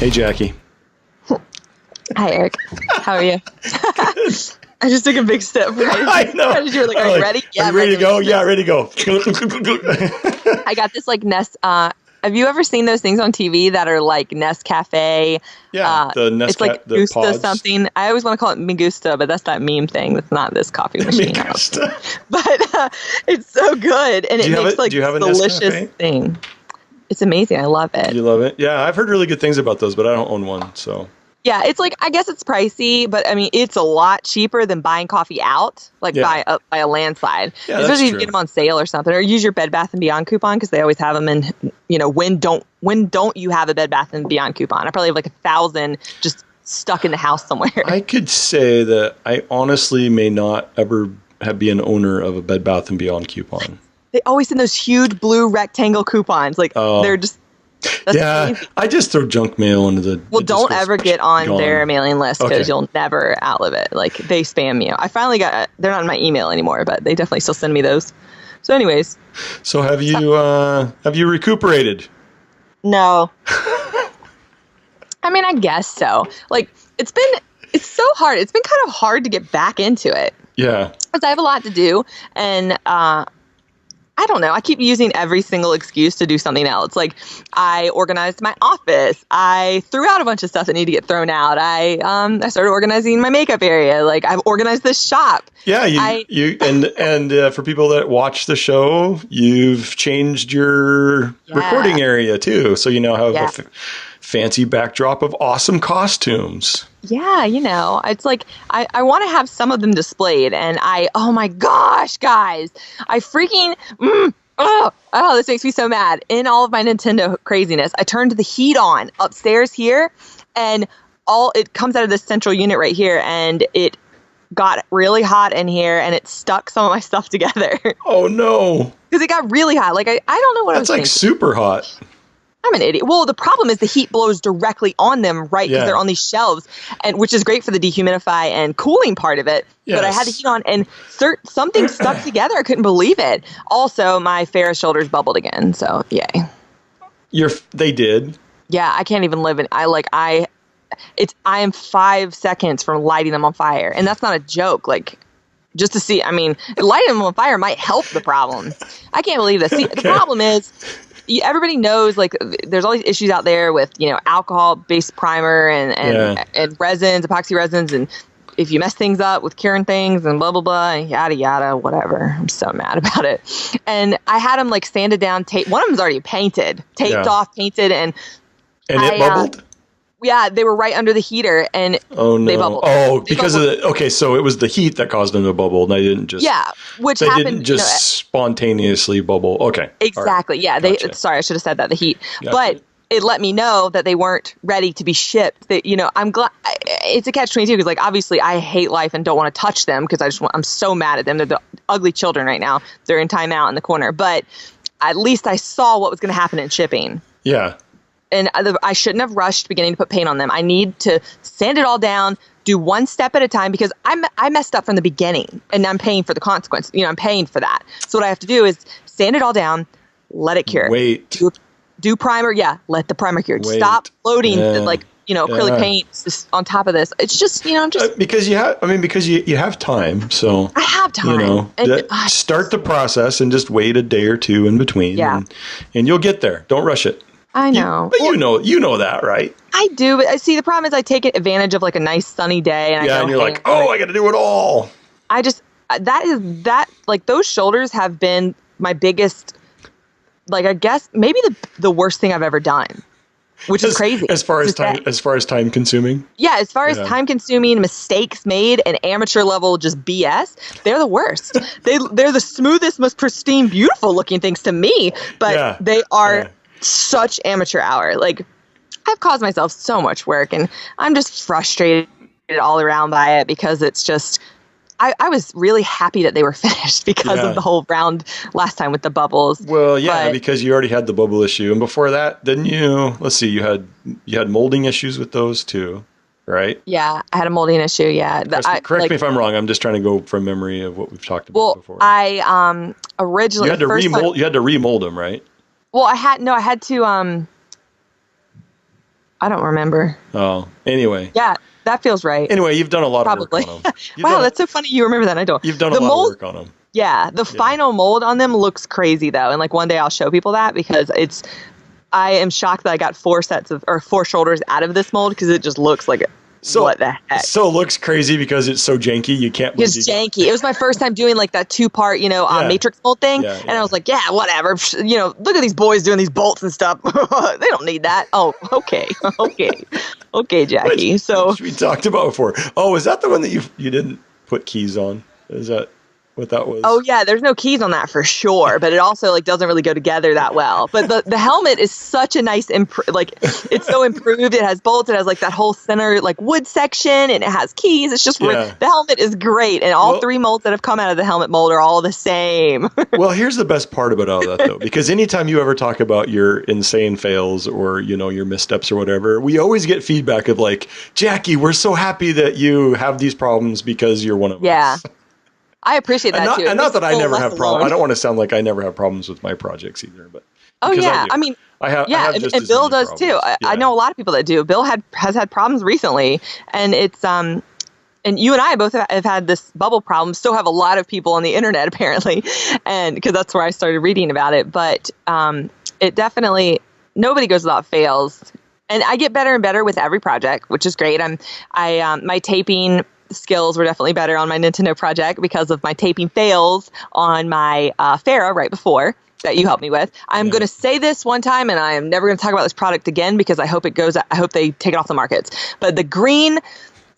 Hey, Jackie. Hi, Eric. How are you? I just took a big step. Right? I know. You were like, are you ready? Yeah, are you ready to go? Yeah, ready to go. I got this like Nest. Have you ever seen those things on TV that are like Nest Cafe? Yeah, the Nest. It's like the Gusta pods. Something. I always want to call it Migusta, but that's that meme thing. That's not this coffee machine. But it's so good, and it makes like this delicious thing. It's amazing. I love it. You love it? Yeah, I've heard really good things about those, but I don't own one, so. Yeah, it's like, I guess it's pricey, but I mean, it's a lot cheaper than buying coffee out, like by a landslide. Yeah, especially if you get them on sale or something, or use your Bed Bath & Beyond coupon, because they always have them in, when don't you have a Bed Bath & Beyond coupon? I probably have like 1,000 just stuck in the house somewhere. I could say that I honestly may not ever be an owner of a Bed Bath & Beyond coupon. They always send those huge blue rectangle coupons. Like, they're just... Crazy. I just throw junk mail into the... Well, don't ever get on their mailing list, because you'll never outlive it. Like, they spam you. I finally got... They're not in my email anymore, but they definitely still send me those. So anyways. So have you recuperated? No. I mean, I guess so. Like, it's so hard. It's been kind of hard to get back into it. Yeah. Because I have a lot to do, and... I don't know. I keep using every single excuse to do something else. Like, I organized my office. I threw out a bunch of stuff that needed to get thrown out. I started organizing my makeup area. Like, I've organized this shop. Yeah, and for people that watch the show, you've changed your recording area too, so you now have a fancy backdrop of awesome costumes. Yeah, it's like I want to have some of them displayed, and oh my gosh, guys, I freaking this makes me so mad. In all of my Nintendo craziness, I turned the heat on upstairs here, and it comes out of this central unit right here, and it got really hot in here, and it stuck some of my stuff together. Oh no! Because it got really hot. Like I don't know what I was thinking. That's like super hot. I'm an idiot. Well, the problem is the heat blows directly on them, right? Because they're on these shelves, which is great for the dehumidify and cooling part of it. Yes. But I had the heat on, and something stuck together. I couldn't believe it. Also, my Ferris shoulders bubbled again, so yay. They did? Yeah, I can't even live in. I am 5 seconds from lighting them on fire, and that's not a joke. Like, just to see. I mean, lighting them on fire might help the problem. I can't believe this. See, the problem is. Everybody knows, like, there's all these issues out there with, alcohol-based primer and resins, epoxy resins, and if you mess things up with curing things and blah, blah, blah, and yada, yada, whatever. I'm so mad about it. And I had them, like, sanded down. One of them's already painted, taped off, painted, and it bubbled? Yeah, they were right under the heater, and they bubbled. Oh, because of so it was the heat that caused them to bubble, and they didn't just... Yeah, which they happened... didn't just spontaneously bubble. Okay. Exactly, right. Yeah. Gotcha. Sorry, I should have said that, the heat. Gotcha. But it let me know that they weren't ready to be shipped. That, I'm glad... It's a catch-22, because, like, obviously, I hate life and don't want to touch them, because I'm so mad at them. They're the ugly children right now. They're in timeout in the corner. But at least I saw what was going to happen in shipping. Yeah. And I shouldn't have rushed beginning to put paint on them. I need to sand it all down, do one step at a time, because I messed up from the beginning, and I'm paying for the consequence. I'm paying for that. So what I have to do is sand it all down, let it cure. Wait. Do primer. Yeah, let the primer cure. Wait. Stop loading acrylic paint on top of this. It's just because you have time. So I have time. Start the process and just wait a day or two in between. Yeah. And you'll get there. Don't rush it. I know. But you know that, right? I do, but see, the problem is I take advantage of like a nice sunny day, and and you're like, I got to do it all. I just like those shoulders have been my biggest, like, I guess maybe the worst thing I've ever done, which is crazy. As far as time consuming. Yeah, as far as time consuming, mistakes made, and amateur level just BS, they're the worst. They're the smoothest, most pristine, beautiful looking things to me, but they are. Yeah. Such amateur hour. Like, I've caused myself so much work, and I'm just frustrated all around by it, because it's just I was really happy that they were finished because of the whole round last time with the bubbles. Well, because you already had the bubble issue, and before that, didn't you? Let's see, you had molding issues with those too, right? Yeah, I had a molding issue. Yeah, correct me if I'm wrong. I'm just trying to go from memory of what we've talked about before. Well, I originally you had to remold. You had to remold them, right? Well, I had to I don't remember. Oh, anyway. Yeah, that feels right. Anyway, you've done a lot of work on them. Wow, that's so funny you remember that. I don't. You've done a lot of work on them. Yeah, the final mold on them looks crazy though, and like one day I'll show people that because I am shocked that I got 4 shoulders out of this mold because it just looks like what the heck. So it looks crazy because it's so janky. You can't. It's janky. It was my first time doing like that 2-part, matrix mold thing, and I was like, yeah, whatever. Look at these boys doing these bolts and stuff. They don't need that. Oh, okay, Jackie. Which we talked about before. Oh, is that the one that you didn't put keys on? Is that what that was? Oh yeah, there's no keys on that for sure, but it also like doesn't really go together that well. But the helmet is such a nice it's so improved. It has bolts, it has like that whole center like wood section, and it has keys. It's just the helmet is great, and all 3 molds that have come out of the helmet mold are all the same. Well, here's the best part about all that though, because anytime you ever talk about your insane fails or your missteps or whatever, we always get feedback of like, Jackie, we're so happy that you have these problems because you're one of us. I appreciate that too. And not that I never have problems. I don't want to sound like I never have problems with my projects either, but I mean, I have just and Bill does too. I know a lot of people that do. Bill has had problems recently, and it's and you and I both have had this bubble problem. Still have a lot of people on the internet apparently, and because that's where I started reading about it. But it definitely nobody goes without fails, and I get better and better with every project, which is great. My taping skills were definitely better on my Nintendo project because of my taping fails on my Farah right before that you helped me with. I'm going to say this one time, and I am never going to talk about this product again because I hope they take it off the markets. But the green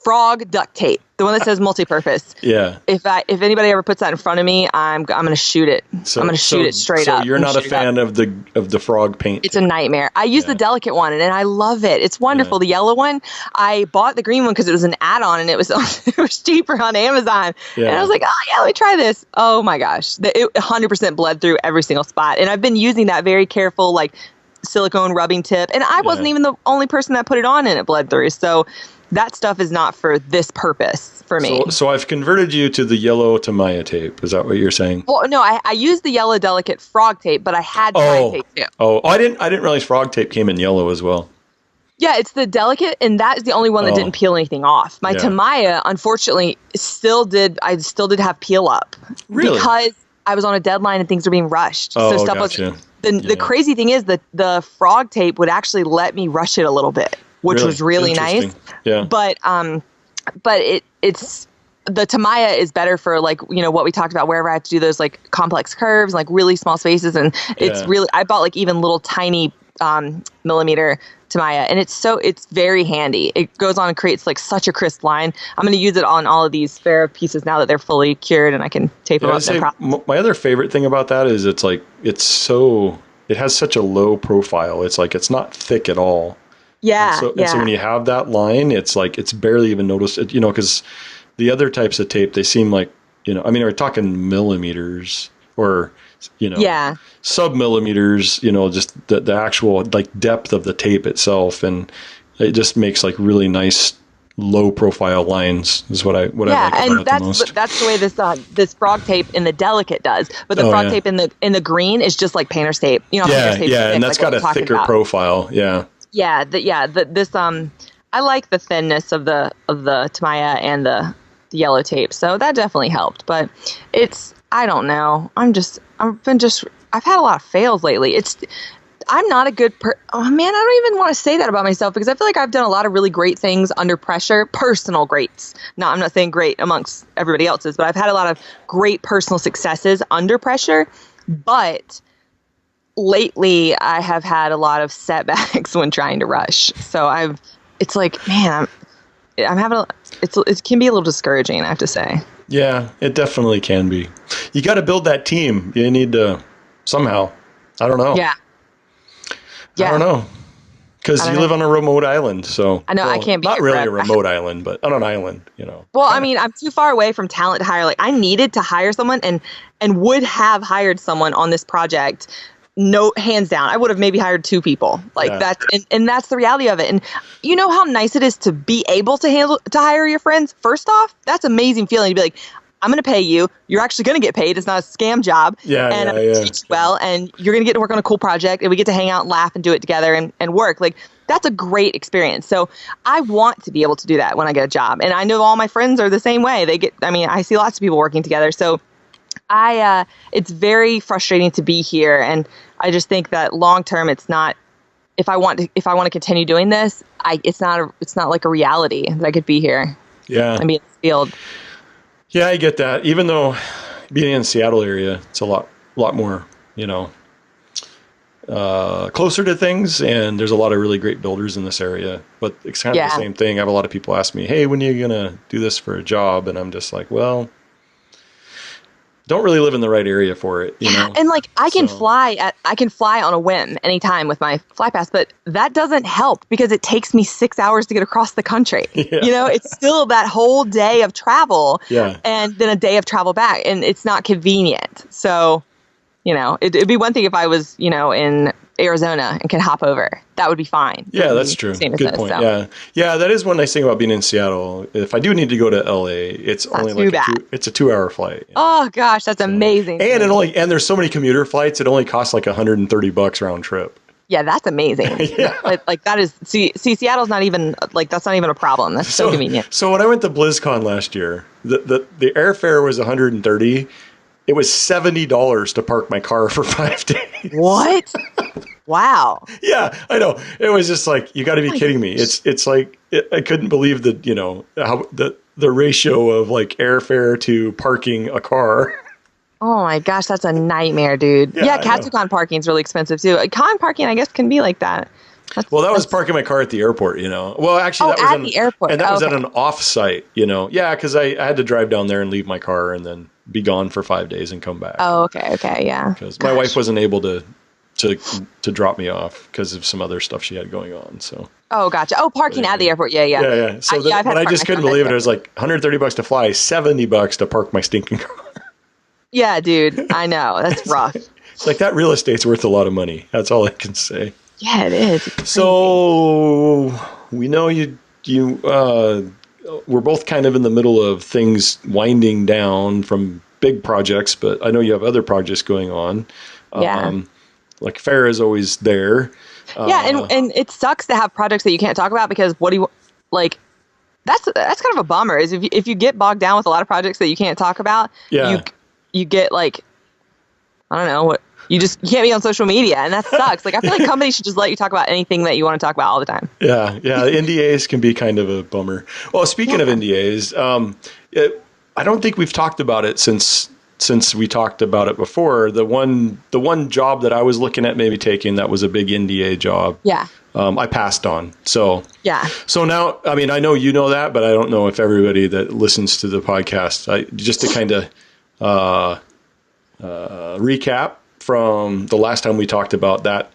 frog duct tape, the one that says multi-purpose. Yeah. If anybody ever puts that in front of me, I'm going to shoot it. I'm going to shoot it straight up. So you're not a fan of the frog paint? It's a nightmare. I use the delicate one, and I love it. It's wonderful. The yellow one, I bought the green one because it was an add-on, and it was cheaper on Amazon. Yeah. And I was like, oh yeah, let me try this. Oh my gosh, it 100% bled through every single spot, and I've been using that very careful like silicone rubbing tip, and I wasn't even the only person that put it on and it bled through. So that stuff is not for this purpose for me. So I've converted you to the yellow Tamiya tape. Is that what you're saying? Well, no, I used the yellow delicate frog tape, but I had Tamiya tape too. Oh, I didn't realize frog tape came in yellow as well. Yeah, it's the delicate, and that is the only one that didn't peel anything off. My Tamiya, unfortunately, still did have peel up. Really? Because I was on a deadline and things were being rushed. Oh, so stuff gotcha. The crazy thing is that the frog tape would actually let me rush it a little bit, which was really nice. Yeah. But it's the Tamiya is better for like, what we talked about, wherever I have to do those like complex curves, like really small spaces. And it's really, I bought like even little tiny millimeter Tamiya, and it's very handy. It goes on and creates like such a crisp line. I'm going to use it on all of these Farah pieces now that they're fully cured and I can tape them up. My other favorite thing about that is it has such a low profile. It's like, it's not thick at all. Yeah. And so when you have that line, it's like, it's barely even noticed, because the other types of tape, they seem like, we're talking millimeters or, sub-millimeters, just the actual like depth of the tape itself. And it just makes like really nice low profile lines is what I like about it the most. That's the way this frog tape in the delicate does. But the frog tape in the green is just like painter's tape. Painter's tape and that's got a thicker profile. Yeah. Yeah. I like the thinness of the Tamiya and the yellow tape. So that definitely helped. But I don't know. I've had a lot of fails lately. I'm not a good oh man, I don't even want to say that about myself because I feel like I've done a lot of really great things under pressure, personal greats. I'm not saying great amongst everybody else's, but I've had a lot of great personal successes under pressure. But lately I have had a lot of setbacks when trying to rush. So it's like, man, I'm having it can be a little discouraging, I have to say. Yeah, it definitely can be. You got to build that team. You need to somehow. I don't know. Yeah. I don't know. Because you live on a remote island, so I know I can't be not really a remote island, but on an island, Well, I mean, I'm too far away from talent to hire. Like, I needed to hire someone, and would have hired someone on this project. No, hands down, I would have maybe hired 2 people. Like that, and that's the reality of it. And you know how nice it is to be able to hire your friends. First off, that's amazing feeling to be like, I'm going to pay you. You're actually going to get paid. It's not a scam job. And I'm going to teach you well, and you're going to get to work on a cool project, and we get to hang out and laugh and do it together and work. Like, that's a great experience. So I want to be able to do that when I get a job. And I know all my friends are the same way. I see lots of people working together. So it's very frustrating to be here. And I just think that long term, it's not, if I want to continue doing this, it's not like a reality that I could be here. Yeah. And be in the field. Yeah, I get that. Even though being in the Seattle area, it's a lot more, closer to things, and there's a lot of really great builders in this area. But it's kind of the same thing. I have a lot of people ask me, "Hey, when are you gonna do this for a job?" And I'm just like, "Well, don't really live in the right area for it, And like I can fly on a whim anytime with my fly pass, but that doesn't help because it takes me 6 hours to get across the country. Yeah. It's still that whole day of travel, yeah, and then a day of travel back, and it's not convenient. So, it'd be one thing if I was, in Arizona and could hop over. That would be fine. Yeah, that's true. Good point. So. Yeah, that is one nice thing about being in Seattle. If I do need to go to LA, it's only like it's a 2 hour flight. Oh gosh, that's amazing. And there's so many commuter flights, it only costs like $130 round trip. Yeah, that's amazing. Yeah. Like that is Seattle's not even that's not even a problem. That's so convenient. So when I went to BlizzCon last year, the airfare was $130. It was $70 to park my car for 5 days. What? Wow. Yeah, I know. It was just like, you got to be kidding me. It's like, I couldn't believe how the ratio of like airfare to parking a car. Oh my gosh, that's a nightmare, dude. Yeah, Katsucon parking is really expensive too. Con parking, I guess, can be like that. That was parking my car at the airport, Well, actually, that was at the airport. And that was at an off-site, Yeah, because I had to drive down there and leave my car and then be gone for 5 days and come back. Oh, okay, yeah. Because my wife wasn't able to drop me off because of some other stuff she had going on. So. Oh, gotcha. Oh, parking at the airport. Yeah. Yeah. So but I just couldn't believe it. It was like $130 to fly, $70 to park my stinking car. Yeah, dude. I know. That's rough. It's like that real estate's worth a lot of money. That's all I can say. Yeah, it is. So we know you we're both kind of in the middle of things winding down from big projects, but I know you have other projects going on. Yeah. Like Farrah is always there. Yeah, and it sucks to have projects that you can't talk about because what do you like? That's kind of a bummer. Is if you get bogged down with a lot of projects that you can't talk about, you get like, I don't know what. You can't be on social media, and that sucks. Like, I feel like companies should just let you talk about anything that you want to talk about all the time. Yeah. NDAs can be kind of a bummer. Well, speaking of NDAs, I don't think we've talked about it since we talked about it before. The one job that I was looking at maybe taking that was a big NDA job. Yeah. I passed on. So yeah. So now, I mean, I know you know that, but I don't know if everybody that listens to the podcast. Just to kind of recap from the last time we talked about that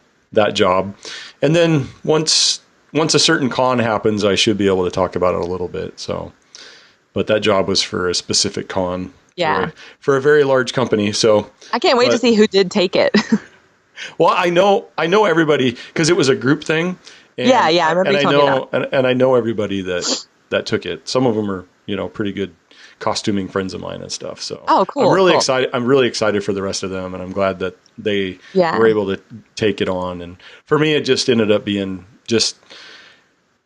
job, and then once a certain con happens, I should be able to talk about it a little bit. So, but that job was for a specific con. Yeah. For a very large company. So I can't wait to see who did take it. Well, I know everybody because it was a group thing. And, yeah. I remember you telling me that. And I know everybody that took it. Some of them are, pretty good costuming friends of mine and stuff. So cool. I'm really excited. I'm really excited for the rest of them, and I'm glad that they were able to take it on. And for me, it just ended up being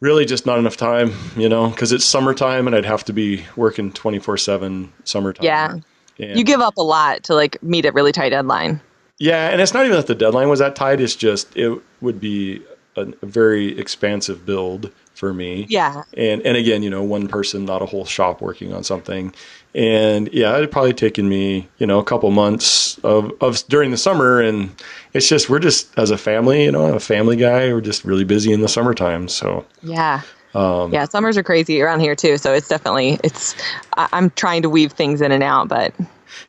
really just not enough time, because it's summertime and I'd have to be working 24/7 summertime. Yeah. And you give up a lot to like meet a really tight deadline. Yeah. And it's not even that the deadline was that tight. It's just, it would be a very expansive build for me. Yeah. And again, one person, not a whole shop working on something. And yeah, it had probably taken me, a couple months of during the summer. And it's just, we're just, as a family, I'm a family guy. We're just really busy in the summertime. So yeah. Summers are crazy around here too. So it's definitely, I'm trying to weave things in and out, but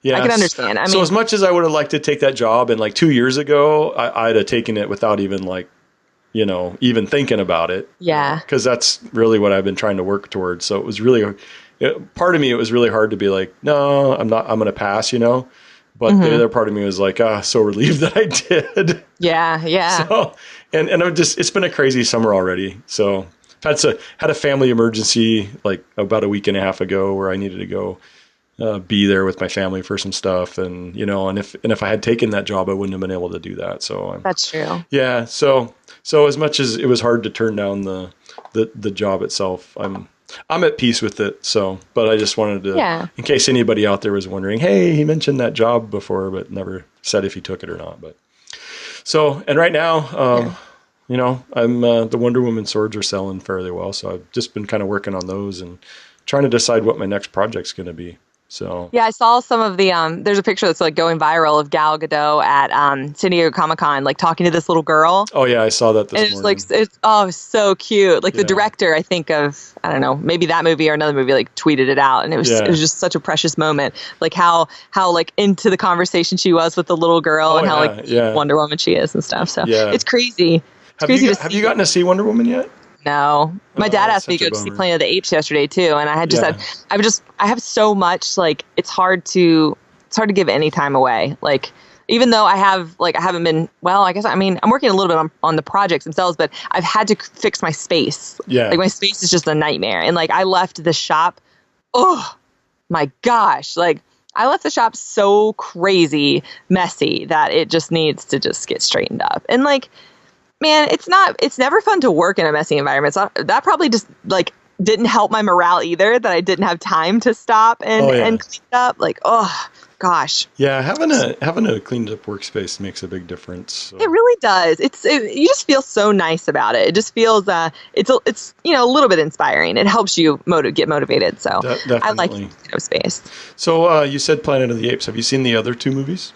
yeah, I can understand. I mean, so as much as I would have liked to take that job, and like 2 years ago, I'd have taken it without even like, even thinking about it. Yeah. Because that's really what I've been trying to work towards. So it was really, part of me, it was really hard to be like, no, I'm going to pass, But the other part of me was like, so relieved that I did. Yeah. So, and I'm just, it's been a crazy summer already. So had a family emergency like about a week and a half ago where I needed to go be there with my family for some stuff. And, and if I had taken that job, I wouldn't have been able to do that. So that's true. Yeah. So So as much as it was hard to turn down the job itself, I'm at peace with it. So, but I just wanted to, in case anybody out there was wondering, hey, he mentioned that job before, but never said if he took it or not. But so, and right now, you know, I'm the Wonder Woman swords are selling fairly well. So I've just been kind of working on those and trying to decide what my next project's going to be. So yeah, I saw some of the there's a picture that's like going viral of Gal Gadot at San Diego Comic-Con, like talking to this little girl. Oh yeah, I saw that this morning. It's so cute. Like the director, I think of, I don't know, maybe that movie or another movie, like tweeted it out, and it was just such a precious moment. Like how like into the conversation she was with the little girl, and how Wonder Woman she is and stuff. So it's crazy. Have you gotten to see Wonder Woman yet? No, my dad asked me to go see Planet of the Apes yesterday too, and I had just I have so much, like it's hard to give any time away. Like even though I haven't been, well, I guess, I mean, I'm working a little bit on the projects themselves, but I've had to fix my space. Yeah, like my space is just a nightmare, and like I left the shop. Oh my gosh, like I left the shop so crazy messy that it just needs to just get straightened up, and like. Man, it's never fun to work in a messy environment. So that probably just like didn't help my morale either, that I didn't have time to stop and clean up. Like, oh gosh. Yeah, having a cleaned up workspace makes a big difference. So. It really does. You just feel so nice about it. It just feels it's you know, a little bit inspiring. It helps you get motivated. So I like space. So you said Planet of the Apes. Have you seen the other two movies?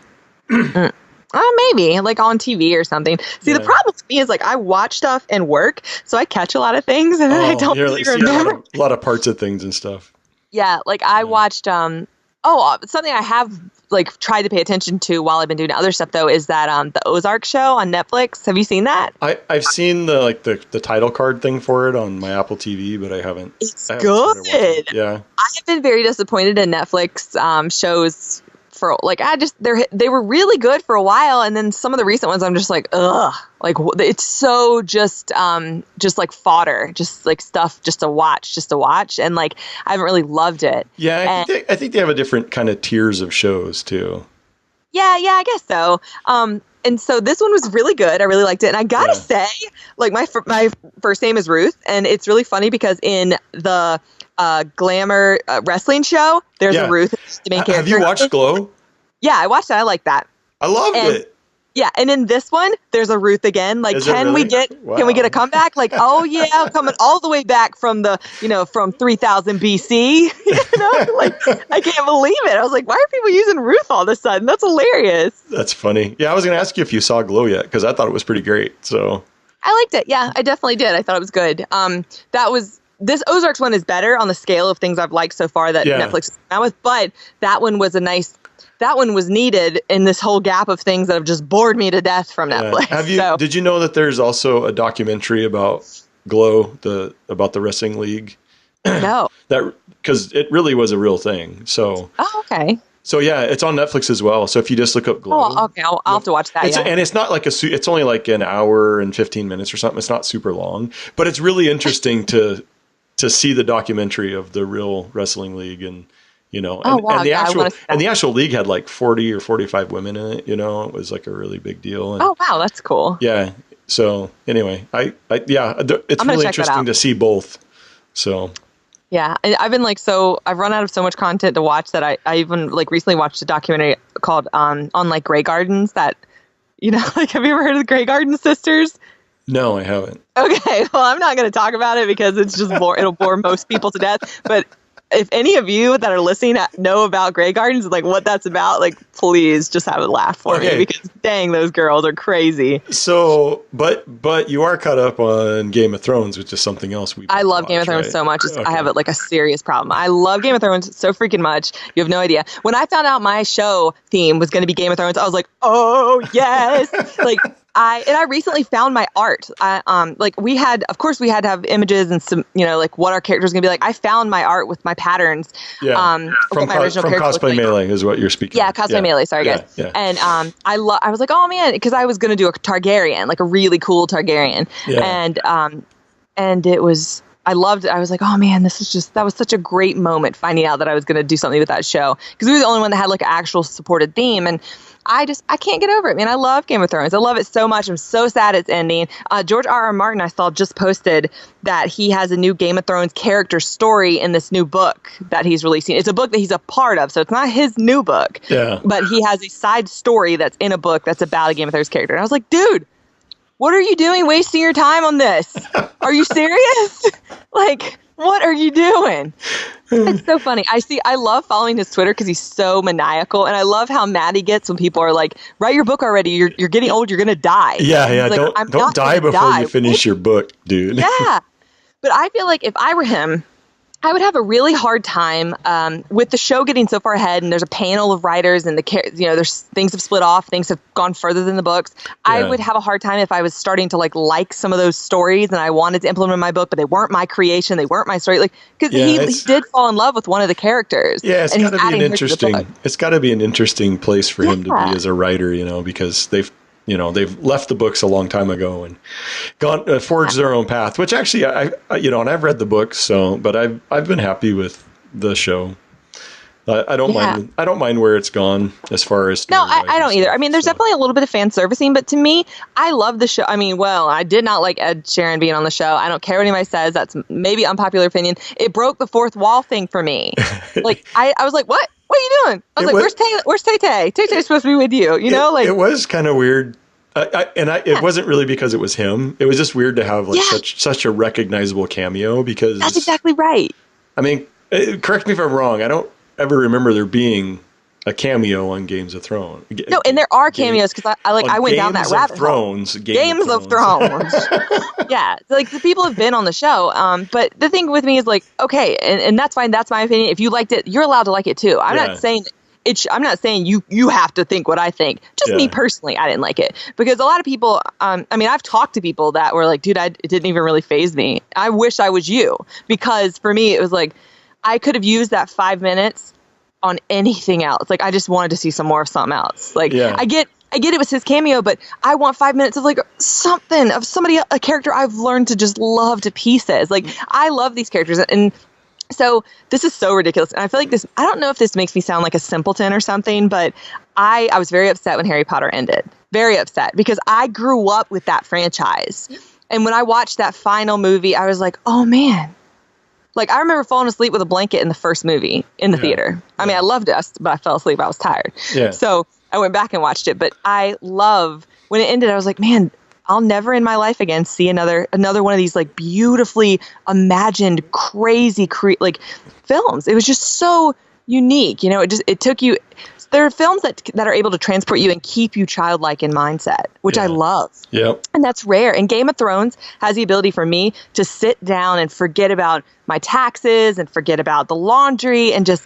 Maybe like on TV or something. See, the problem with me is like I watch stuff and work, so I catch a lot of things and then I don't really remember. A lot of parts of things and stuff. Yeah, like I watched something I have like tried to pay attention to while I've been doing other stuff though is that the Ozark show on Netflix. Have you seen that? I've seen the title card thing for it on my Apple TV, but I haven't. It's good. Yeah, I have been very disappointed in Netflix shows. For like they were really good for a while, and then some of the recent ones I'm just like ugh, like it's so just like fodder, just like stuff just to watch, and like I haven't really loved it. Yeah, I think they have a different kind of tiers of shows too. Yeah, I guess so. And so this one was really good. I really liked it, and I gotta say, like my first name is Ruth, and it's really funny because in the glamour wrestling show, there's a Ruth, the main character. Have you watched Glow? Yeah, I watched it. I like that. I loved it. Yeah, and in this one, there's a Ruth again. Like, can we get a comeback? Like, oh yeah, coming all the way back from from 3000 BC. Like I can't believe it. I was like, why are people using Ruth all of a sudden? That's hilarious. That's funny. Yeah, I was going to ask you if you saw Glow yet because I thought it was pretty great. So I liked it. Yeah, I definitely did. I thought it was good. This Ozarks one is better on the scale of things I've liked so far that Netflix has come out with, but that one was needed in this whole gap of things that have just bored me to death from Netflix. Did you know that there's also a documentary about Glow, about the wrestling league? No. Because it really was a real thing. So. Oh, okay. So yeah, it's on Netflix as well. So if you just look up Glow. Oh, okay. I'll have to watch that. And it's not like it's only like an hour and 15 minutes or something. It's not super long, but it's really interesting to see the documentary of the real wrestling league and the actual league had like 40 or 45 women in it. It was like a really big deal. And, oh wow, that's cool. Yeah. So anyway, it's really interesting to see both. So. Yeah, I've been I've run out of so much content to watch that I even like recently watched a documentary called on like Grey Gardens that, like have you ever heard of the Grey Garden sisters? No, I haven't. Okay, well, I'm not going to talk about it because it's just it'll bore most people to death. But if any of you that are listening know about Grey Gardens and like what that's about, like please just have a laugh for me because dang, those girls are crazy. So, but you are caught up on Game of Thrones, which is something else I love Game of Thrones so much. I have like a serious problem. I love Game of Thrones so freaking much. You have no idea. When I found out my show theme was going to be Game of Thrones, I was like, oh yes, like. I recently found my art. We had to have images and some, like what our character's gonna be like. I found my art with my patterns. Yeah. From Cosplay Melee is what you're speaking. Yeah, Cosplay Melee. Sorry, guys. Yeah. And I was like, oh man, because I was gonna do a Targaryen, like a really cool Targaryen. Yeah. And it was loved it. I was like, oh man, that was such a great moment finding out that I was going to do something with that show. Because we were the only one that had like an actual supported theme. And I can't get over it, man. I love Game of Thrones. I love it so much. I'm so sad it's ending. George R.R. Martin, I saw, just posted that he has a new Game of Thrones character story in this new book that he's releasing. It's a book that he's a part of, so it's not his new book. Yeah. But he has a side story that's in a book that's about a Game of Thrones character. And I was like, dude, what are you doing wasting your time on this? Are you serious? Like, what are you doing? It's so funny. I love following his Twitter because he's so maniacal, and I love how mad he gets when people are like, write your book already. You're getting old. You're going to die. Yeah. Like, don't die before you finish your book, dude. Yeah. But I feel like if I were him, I would have a really hard time with the show getting so far ahead, and there's a panel of writers, and there's things have split off, things have gone further than the books. Yeah. I would have a hard time if I was starting to like some of those stories, and I wanted to implement in my book, but they weren't my creation, they weren't my story. Because he did fall in love with one of the characters. Yeah, it's got to be It's got to be an interesting place for him to be as a writer, because they've left the books a long time ago and gone forged their own path. Which actually, I and I've read the books, but I've been happy with the show. I don't mind. I don't mind where it's gone as far as. No, I don't either. I mean, there's definitely a little bit of fan servicing, but to me, I love the show. I mean, I did not like Ed Sheeran being on the show. I don't care what anybody says. That's maybe unpopular opinion. It broke the fourth wall thing for me. Like I was like, what? What are you doing? I was where's Tay-Tay? Tay-Tay's supposed to be with you, It was kind of weird. It wasn't really because it was him. It was just weird to have such a recognizable cameo because... That's exactly right. I mean, correct me if I'm wrong. I don't ever remember there being a cameo on Games of Thrones. No, and there are cameos because I went down that rabbit hole. Games of Thrones. Yeah, like the people have been on the show. But the thing with me is like, okay, and that's fine. That's my opinion. If you liked it, you're allowed to like it too. I'm not saying I'm not saying you have to think what I think. Just me personally, I didn't like it because a lot of people. I mean, I've talked to people that were like, dude, it didn't even really faze me. I wish I was you because for me, it was like I could have used that 5 minutes on anything else. Like I just wanted to see some more of something else. Like I get it was his cameo, but I want 5 minutes of like something of somebody, a character I've learned to just love to pieces. Like I love these characters, and so this is so ridiculous. And I feel like this, I don't know if this makes me sound like a simpleton or something, but I was very upset when Harry Potter ended. Very upset because I grew up with that franchise. And when I watched that final movie, I was like, oh man. Like, I remember falling asleep with a blanket in the first movie in the theater. I mean, I loved it, but I fell asleep. I was tired. Yeah. So I went back and watched it. But I love, when it ended, I was like, man, I'll never in my life again see another one of these, like, beautifully imagined, crazy, like, films. It was just so unique. You know, it took you... There are films that are able to transport you and keep you childlike in mindset, which I love. Yep. And that's rare. And Game of Thrones has the ability for me to sit down and forget about my taxes and forget about the laundry and just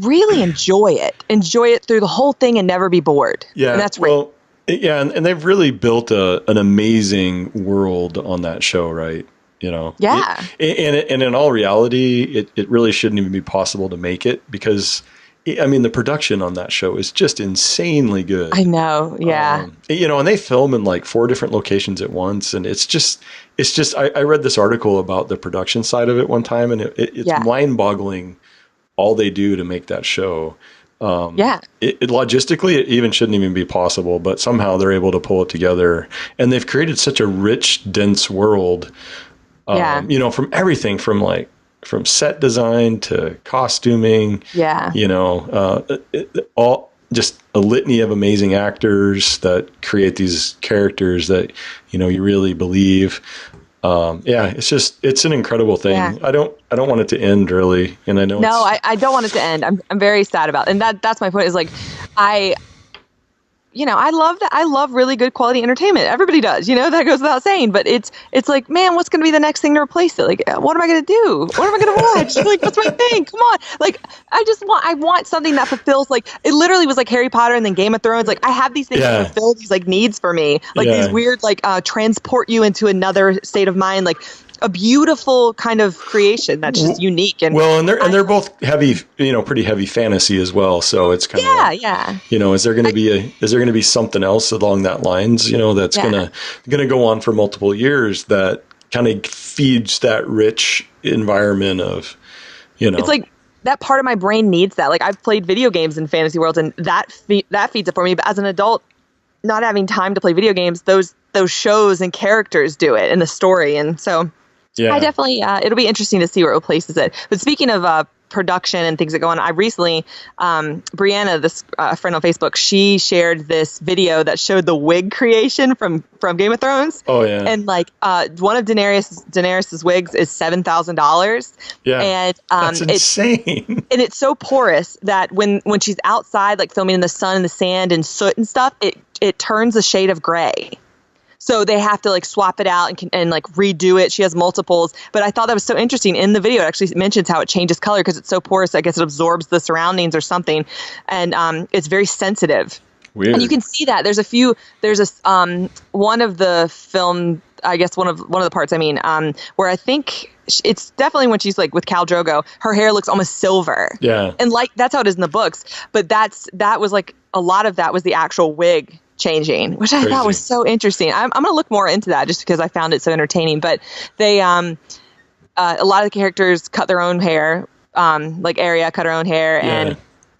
really enjoy it. Enjoy it through the whole thing and never be bored. Yeah. And that's rare. Yeah, and they've really built an amazing world on that show, right? You know? Yeah. And in all reality, it really shouldn't even be possible to make it because... I mean, the production on that show is just insanely good. I know, yeah. You know, and they film in like 4 different locations at once. And it's just, I read this article about the production side of it one time, and it's mind-boggling all they do to make that show. Logistically, it even shouldn't even be possible, but somehow they're able to pull it together. And they've created such a rich, dense world, you know, from everything from set design to costuming, you know, all just a litany of amazing actors that create these characters that, you know, you really believe. It's an incredible thing. Yeah. I don't want it to end really. And I know I don't want it to end. I'm very sad about it. And that's my point is like, I love that. I love really good quality entertainment. Everybody does, you know, that goes without saying, but it's like, man, what's going to be the next thing to replace it? Like, what am I going to do? What am I going to watch? Like, what's my thing? Come on. Like, I want something that fulfills, like, it literally was like Harry Potter and then Game of Thrones. Like, I have these things that fulfill these like needs for me, like these weird, like, transport you into another state of mind. Like, a beautiful kind of creation that's just unique and they're both heavy, you know, pretty heavy fantasy as well. So it's kind of you know, is there going to be something else along that lines, you know, that's gonna go on for multiple years that kind of feeds that rich environment of, It's like that part of my brain needs that. Like I've played video games in fantasy worlds, and that feeds it for me. But as an adult, not having time to play video games, those shows and characters do it in the story, and so I definitely it'll be interesting to see where it replaces it. But speaking of production and things that go on, I recently Brianna, this friend on Facebook, she shared this video that showed the wig creation from Game of Thrones. Oh yeah, and like one of Daenerys's wigs is $7,000. Yeah, and that's insane. And it's so porous that when she's outside, like filming in the sun and the sand and soot and stuff, it turns a shade of gray. So they have to like swap it out and like redo it. She has multiples, but I thought that was so interesting. In the video, it actually mentions how it changes color because it's so porous. I guess it absorbs the surroundings or something, and it's very sensitive. Weird. And you can see that there's one of the film, I guess one of the parts. I mean, where I think it's definitely when she's like with Khal Drogo, her hair looks almost silver. Yeah, and like that's how it is in the books. But that was like a lot of that was the actual wig changing, which I thought was so interesting. I'm going to look more into that just because I found it so entertaining. But they, a lot of the characters cut their own hair, like Arya cut her own hair, and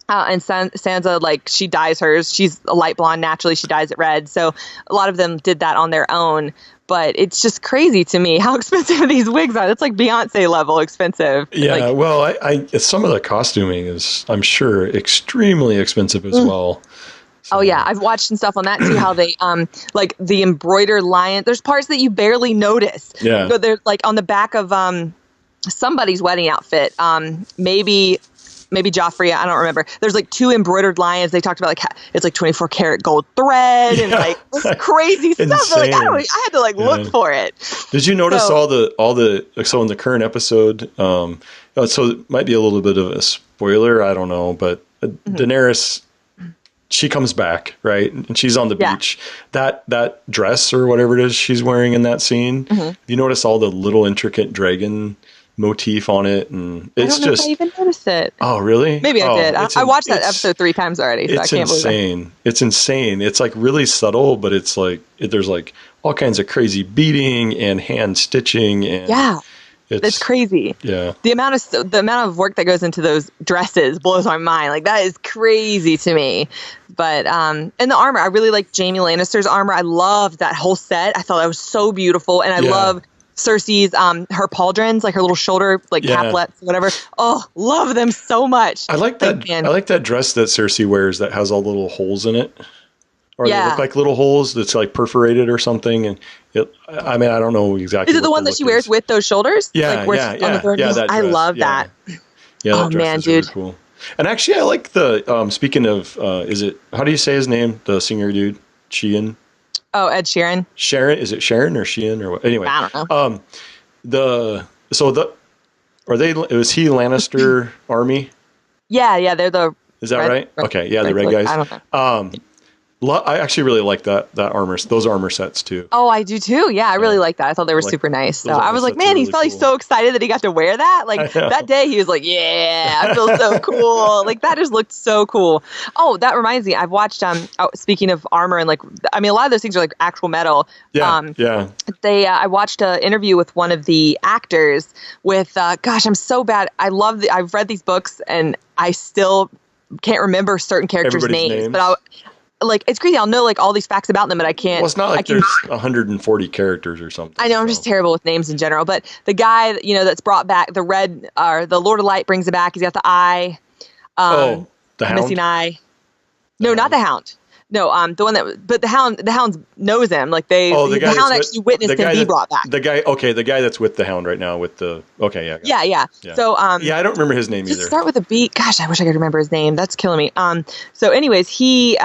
Sansa, like she dyes hers. She's a light blonde naturally. She dyes it red. So a lot of them did that on their own. But it's just crazy to me how expensive these wigs are. It's like Beyonce level expensive. Yeah, well, some of the costuming is, I'm sure, extremely expensive as well. So. Oh yeah, I've watched some stuff on that too. How they like the embroidered lion. There's parts that you barely notice. Yeah, they're like on the back of somebody's wedding outfit. Maybe Joffrey. I don't remember. There's like 2 embroidered lions. They talked about like it's like 24 karat gold thread and like this crazy stuff. Like I had to like look for it. Did you notice all the so in the current episode? So it might be a little bit of a spoiler. I don't know, but Daenerys. She comes back, right? And she's on the beach. That dress or whatever it is she's wearing in that scene, you notice all the little intricate dragon motif on it, and it's I don't know if I even noticed it. Oh, really? Maybe I did. I watched that episode 3 times already, so I can't believe it. It's insane. It's like really subtle, but it's like there's like all kinds of crazy beading and hand stitching, and it's crazy. Yeah. The amount of work that goes into those dresses blows my mind. Like that is crazy to me. But and the armor, I really like Jaime Lannister's armor. I loved that whole set. I thought that was so beautiful, and I love Cersei's her pauldrons, like her little shoulder like caplets, whatever. Oh, love them so much. I like that. I like that dress that Cersei wears that has all the little holes in it. Or they look like little holes that's like perforated or something. And I mean, I don't know exactly. Is it the one that she wears with those shoulders? Yeah, like that dress, I love that. Yeah, that dress is really cool. And actually, I like the, speaking of, how do you say his name? The singer dude, Sheehan? Oh, Ed Sheeran. Sharon, is it Sharon or Sheehan or what? Anyway. I don't know. Was he Lannister Army? Yeah, they're the. Is that right? Okay, yeah, the red guys. I don't know. I actually really like those armor sets too. Oh, I do too. Yeah, I really like that. I thought they were super nice. So I was like, man, he's probably so excited that he got to wear that. Like that day, he was like, yeah, I feel so cool. Like that just looked so cool. Oh, that reminds me. I've watched. Speaking of armor and like, I mean, a lot of those things are like actual metal. Yeah. I watched an interview with one of the actors with. Gosh, I'm so bad. I've read these books and I still can't remember certain characters' names. But it's crazy. I'll know like all these facts about them, but I can't. Well, it's not like there's 140 characters or something. I know. I'm just terrible with names in general. But the guy, that's brought back the red, or the Lord of Light brings it back. He's got the eye. The Hound? Missing eye. No, not the Hound. No, the one but the Hound knows him. Like the Hound actually witnessed him be brought back. The guy that's with the Hound right now with the. Okay, yeah. Yeah. So I don't remember his name either. Start with a B. Gosh, I wish I could remember his name. That's killing me. So anyways, he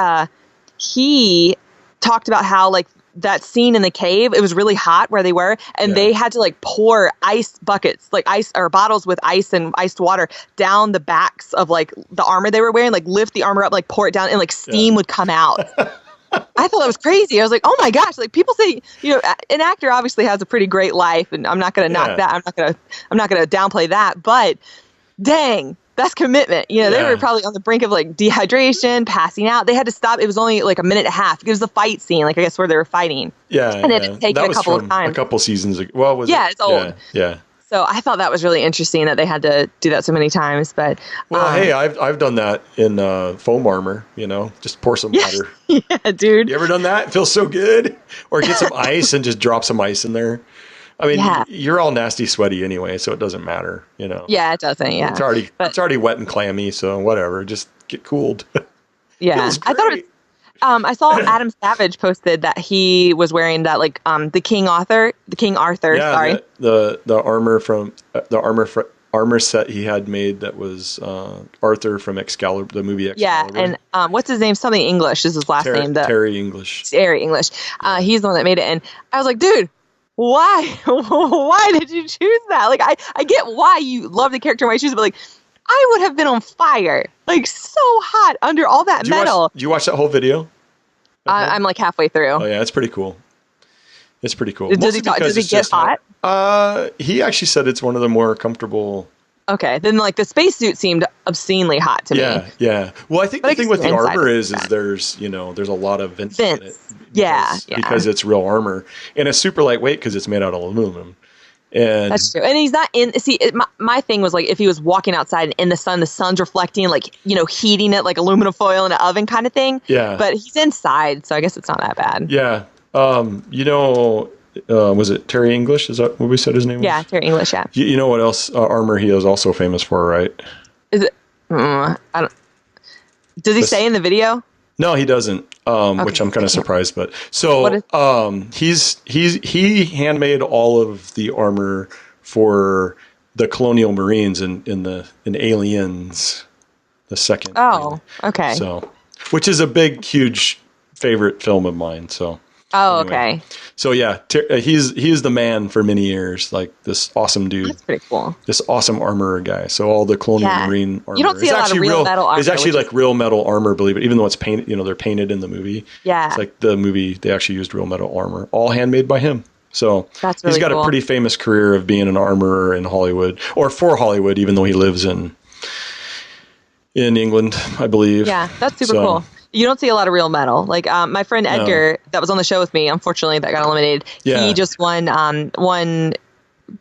talked about how like that scene in the cave, it was really hot where they were, and they had to like pour ice buckets, like ice or bottles with ice and iced water down the backs of like the armor they were wearing, like lift the armor up, like pour it down, and like steam would come out. I thought that was crazy. I was like, oh my gosh, like people say, an actor obviously has a pretty great life, and I'm not going to knock that. I'm not going to downplay that, but dang. that's commitment. You know, they were probably on the brink of like dehydration, passing out. They had to stop. It was only like a minute and a half. It was the fight scene, like I guess where they were fighting. Yeah. And it had taken a couple of times. A couple seasons ago. Well, was it's old. Yeah. So I thought that was really interesting that they had to do that so many times. But hey, I've done that in foam armor. You know, just pour some water. Yeah, dude. You ever done that? It feels so good. Or get some ice and just drop some ice in there. I mean, you're all nasty, sweaty anyway, so it doesn't matter, you know. Yeah, it doesn't. Yeah, it's already wet and clammy, so whatever. Just get cooled. Yeah, I thought it was. I saw Adam Savage posted that he was wearing that like the King Arthur. Yeah, sorry. The armor set he had made that was Arthur from Excalibur, the movie Excalibur. Yeah, and what's his name? Something English is his last name. Terry English. Terry English. He's the one that made it, and I was like, dude. Why? Why did you choose that? Like, I get why you love the character and why you choose it, but like, I would have been on fire, like so hot under all that metal. Did you watch that whole video? I'm like halfway through. Oh yeah, it's pretty cool. It's pretty cool. Does he get hot? He actually said it's one of the more comfortable. Okay, then like the spacesuit seemed obscenely hot to me. Yeah. Well, I think the thing with the armor is there's a lot of vents in it. Because it's real armor, and it's super lightweight because it's made out of aluminum. And that's true. And he's not in. See, my thing was like if he was walking outside and in the sun's reflecting, like heating it like aluminum foil in an oven kind of thing. Yeah. But he's inside, so I guess it's not that bad. Yeah. Was it Terry English? Is that what we said his name was? Yeah, Terry English. Yeah. You know what else armor he is also famous for, right? Is it? I don't. Does he say in the video? No, he doesn't. Which I'm kind of surprised, but he handmade all of the armor for the Colonial Marines in Aliens, the second. Oh, okay. So, which is a big, huge favorite film of mine. So. Oh, anyway. Okay. So yeah, he's the man for many years. Like this awesome dude. That's pretty cool. This awesome armorer guy. So all the Colonial Marine armor. You don't see a lot of real metal armor. It's actually like real metal armor, believe it. Even though it's painted, they're painted in the movie. Yeah. It's like the movie, they actually used real metal armor, all handmade by him. So that's really he's got a pretty famous career of being an armorer in Hollywood, or for Hollywood, even though he lives in England, I believe. Yeah, that's super cool. You don't see a lot of real metal. Like my friend Edgar, that was on the show with me, unfortunately, that got eliminated. Yeah. He just won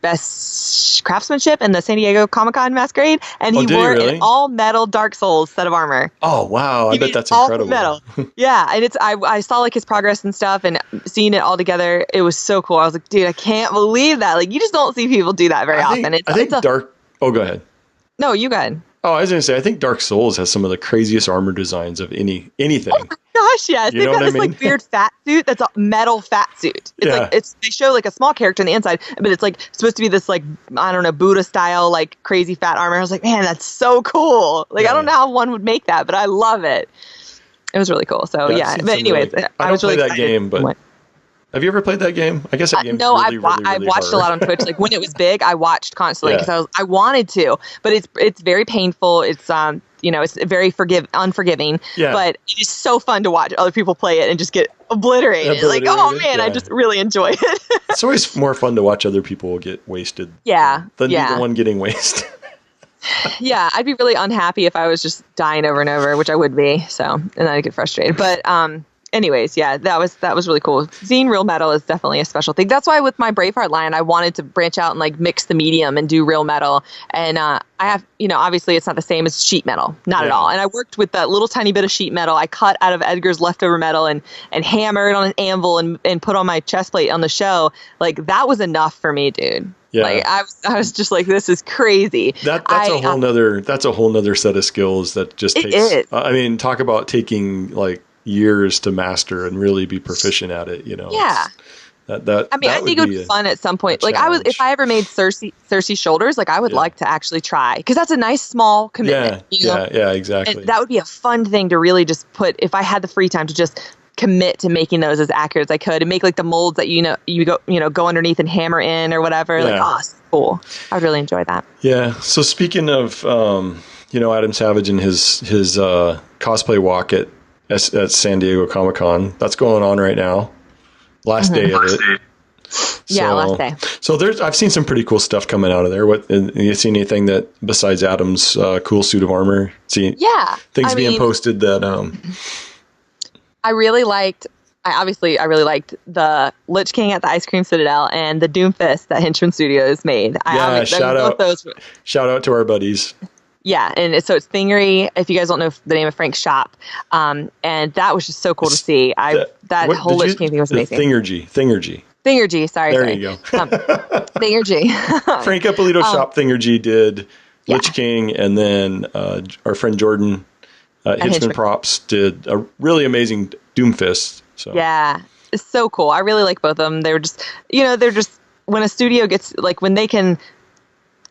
best craftsmanship in the San Diego Comic-Con masquerade, and he wore an all-metal Dark Souls set of armor. Oh wow! I bet that's incredible. Metal. Yeah, and I saw like his progress and stuff, and seeing it all together, it was so cool. I was like, dude, I can't believe that. Like, you just don't see people do that very often. I think Dark. Oh, go ahead. No, you go ahead. Oh, I was going to say, I think Dark Souls has some of the craziest armor designs of anything. Oh my gosh, yes. They've got this like weird fat suit that's a metal fat suit. It's like they show like a small character on the inside, but it's like supposed to be this like, I don't know, Buddha style, like crazy fat armor. I was like, man, that's so cool. Like, I don't know how one would make that, but I love it. It was really cool. So yeah. But anyways, I was really excited. That game, but have you ever played that game? I guess that game. No, I watched a lot on Twitch. Like when it was big, I watched constantly because I wanted to, but it's very painful. It's it's very unforgiving. Yeah. But it is so fun to watch other people play it and just get obliterated. Like, oh man, I just really enjoy it. It's always more fun to watch other people get wasted. Yeah. Than be the one getting wasted. Yeah, I'd be really unhappy if I was just dying over and over, which I would be. So, and then I'd get frustrated. But anyways, yeah, that was really cool. Seeing real metal is definitely a special thing. That's why with my Braveheart line, I wanted to branch out and like mix the medium and do real metal. And I have, obviously it's not the same as sheet metal, not at all. And I worked with that little tiny bit of sheet metal. I cut out of Edgar's leftover metal and hammered on an anvil and put on my chest plate on the show. Like that was enough for me, dude. Yeah. Like I was just like, this is crazy. That's a whole nother set of skills that just takes. I mean, talk about taking like years to master and really be proficient at it, Yeah. I think it would be fun at some point. Like if I ever made Cersei shoulders, like I would like to actually try, because that's a nice small commitment. Yeah, exactly. And that would be a fun thing to really just put, if I had the free time to just commit to making those as accurate as I could and make like the molds that you go underneath and hammer in or whatever. Yeah. Like, oh, it's cool. I would really enjoy that. Yeah. So speaking of Adam Savage and his cosplay walk at San Diego Comic-Con, that's going on right now. Last day of it. Yeah, last day. So I've seen some pretty cool stuff coming out of there. What you seen anything that besides Adam's cool suit of armor? Things being posted that I really liked the Lich King at the Ice Cream Citadel and the Doomfist that Henchman Studios made. Shout out to our buddies. Yeah, and so it's Thingery, if you guys don't know the name of Frank's shop. And that was just so cool to see. That whole Lich King thing was amazing. Thingergy, sorry. There you go. Thingergy. Frank Ippolito shop Thingergy did Lich King, and then our friend Jordan Hitchman Props did a really amazing Doomfist. So. Yeah, it's so cool. I really like both of them. They're just when a studio gets, like, when they can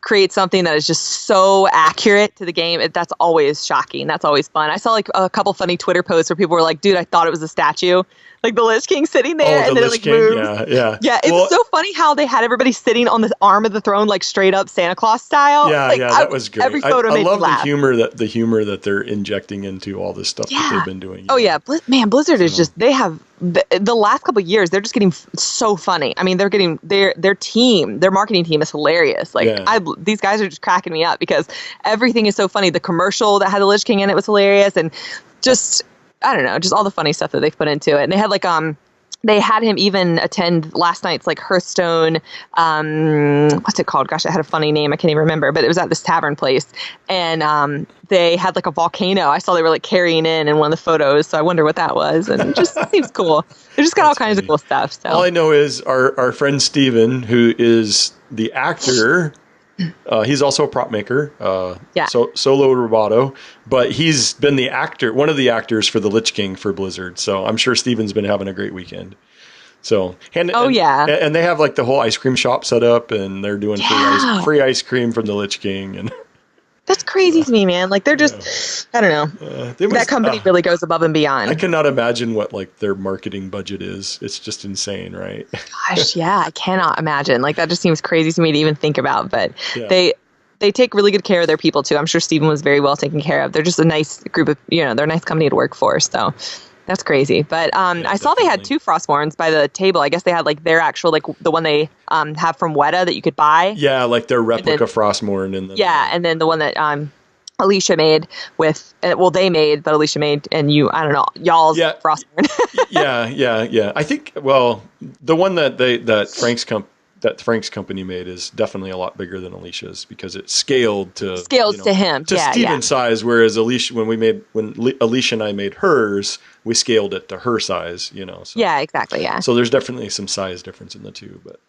create something that is just so accurate to the game, that's always shocking. That's always fun. I saw like a couple funny Twitter posts where people were like, dude, I thought it was a statue. Like the Lich King sitting there, and then it like moves. Yeah. It's so funny how they had everybody sitting on the arm of the throne, like straight up Santa Claus style. That was great. Every photo I made me laugh. the humor that they're injecting into all this stuff that they've been doing. Blizzard is just, they have the last couple of years, they're just getting so funny. I mean, they're getting their marketing team is hilarious. Like these guys are just cracking me up because everything is so funny. The commercial that had the Lich King in it was hilarious, and just, I don't know, just all the funny stuff that they've put into it. And they had like they had him even attend last night's like Hearthstone. What's it called? Gosh, it had a funny name. I can't even remember, but it was at this tavern place. And they had like a volcano. I saw they were like carrying in one of the photos. So I wonder what that was. And it just seems cool. They just got all kinds of cool stuff. So all I know is our friend Steven, who is the actor. He's also a prop maker, Solo Roboto, but he's been one of the actors for the Lich King for Blizzard. So I'm sure Steven's been having a great weekend. So, and they have like the whole ice cream shop set up, and they're doing free ice cream from the Lich King, and that's crazy to me, man. Like they're just, I don't know. That company really goes above and beyond. I cannot imagine what like their marketing budget is. It's just insane, right? Gosh, yeah, I cannot imagine. Like that just seems crazy to me to even think about. But they take really good care of their people too. I'm sure Steven was very well taken care of. They're just a nice group of, they're a nice company to work for. So that's crazy. But I saw they had two Frostborns by the table. I guess they had like their actual, like the one they have from Weta that you could buy. Yeah, like their replica Frostborn. And then the one that Alicia made with, they made, but Alicia made, and y'all's Frostborn. Yeah. I think, the one that Frank's company made is definitely a lot bigger than Alicia's because it scaled to him to Steven's size, whereas Alicia, when Alicia and I made hers, we scaled it to her size, So. Yeah, exactly. Yeah. So there's definitely some size difference in the two, but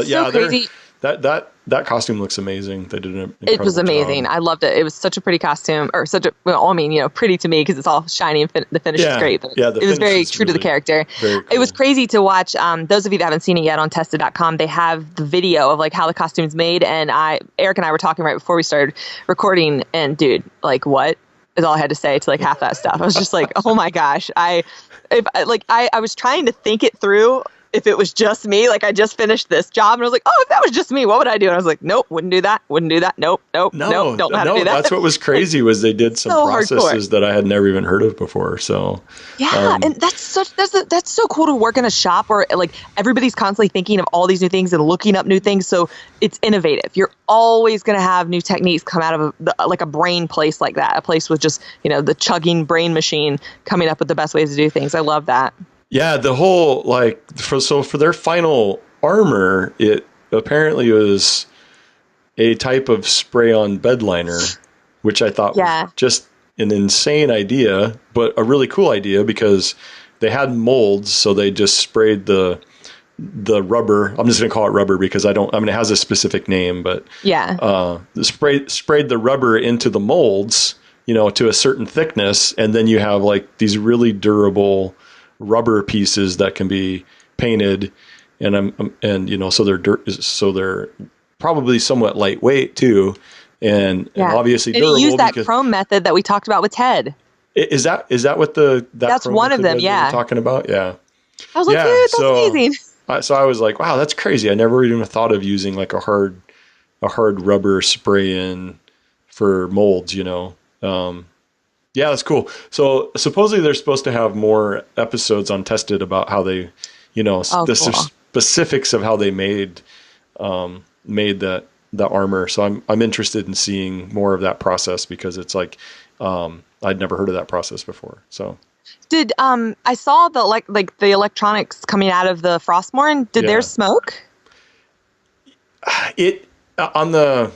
so crazy. That costume looks amazing. They did an incredible It was amazing. job. I loved it. It was such a pretty costume, or pretty to me because it's all shiny and the finish is great. But it was very true to the character. Cool. It was crazy to watch. Those of you that haven't seen it yet on tested.com, they have the video of like how the costume's made. And Eric and I were talking right before we started recording, and dude, like what is all I had to say to like half that stuff. I was just like, oh my gosh. I was trying to think it through. If it was just me, like I just finished this job and I was like, oh, if that was just me, what would I do? And I was like, nope, wouldn't do that. Nope, don't know how to do that. That's what was crazy was they did some processes that I had never even heard of before. So and that's so cool to work in a shop where like everybody's constantly thinking of all these new things and looking up new things. So it's innovative. You're always going to have new techniques come out of a brain place like that, a place with just, the chugging brain machine coming up with the best ways to do things. I love that. Yeah, the whole for their final armor, it apparently was a type of spray-on bed liner, which I thought was just an insane idea, but a really cool idea because they had molds, so they just sprayed the rubber. I'm just going to call it rubber because it has a specific name, but sprayed the rubber into the molds, to a certain thickness, and then you have like these really durable rubber pieces that can be painted, so they're probably somewhat lightweight too, and obviously durable. He used that chrome method that we talked about with Ted. Is that what that's one of them? Yeah, talking about. Yeah, I was like, dude, that's amazing. So I was like, wow, that's crazy. I never even thought of using like a hard rubber spray in for molds. Yeah, that's cool. So supposedly they're supposed to have more episodes on Tested about how they, cool. specifics of how they made the armor. So I'm interested in seeing more of that process, because it's like I'd never heard of that process before. So did I saw the like the electronics coming out of the Frostmourne? Did theirs smoke? It on the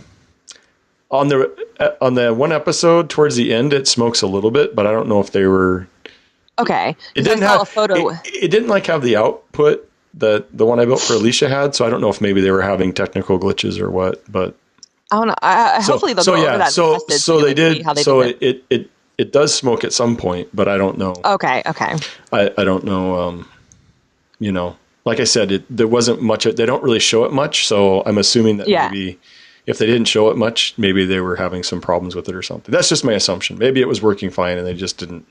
one episode towards the end, it smokes a little bit, but I don't know if they were okay. It didn't have a photo. It didn't like have the output that the one I built for Alicia had, so I don't know if maybe they were having technical glitches or what. But I don't know. Hopefully they'll go over that. So they did. So it does smoke at some point, but I don't know. Okay. I don't know. Like I said, there wasn't much. They don't really show it much, so I'm assuming that maybe if they didn't show it much, maybe they were having some problems with it or something. That's just my assumption. Maybe it was working fine and they just didn't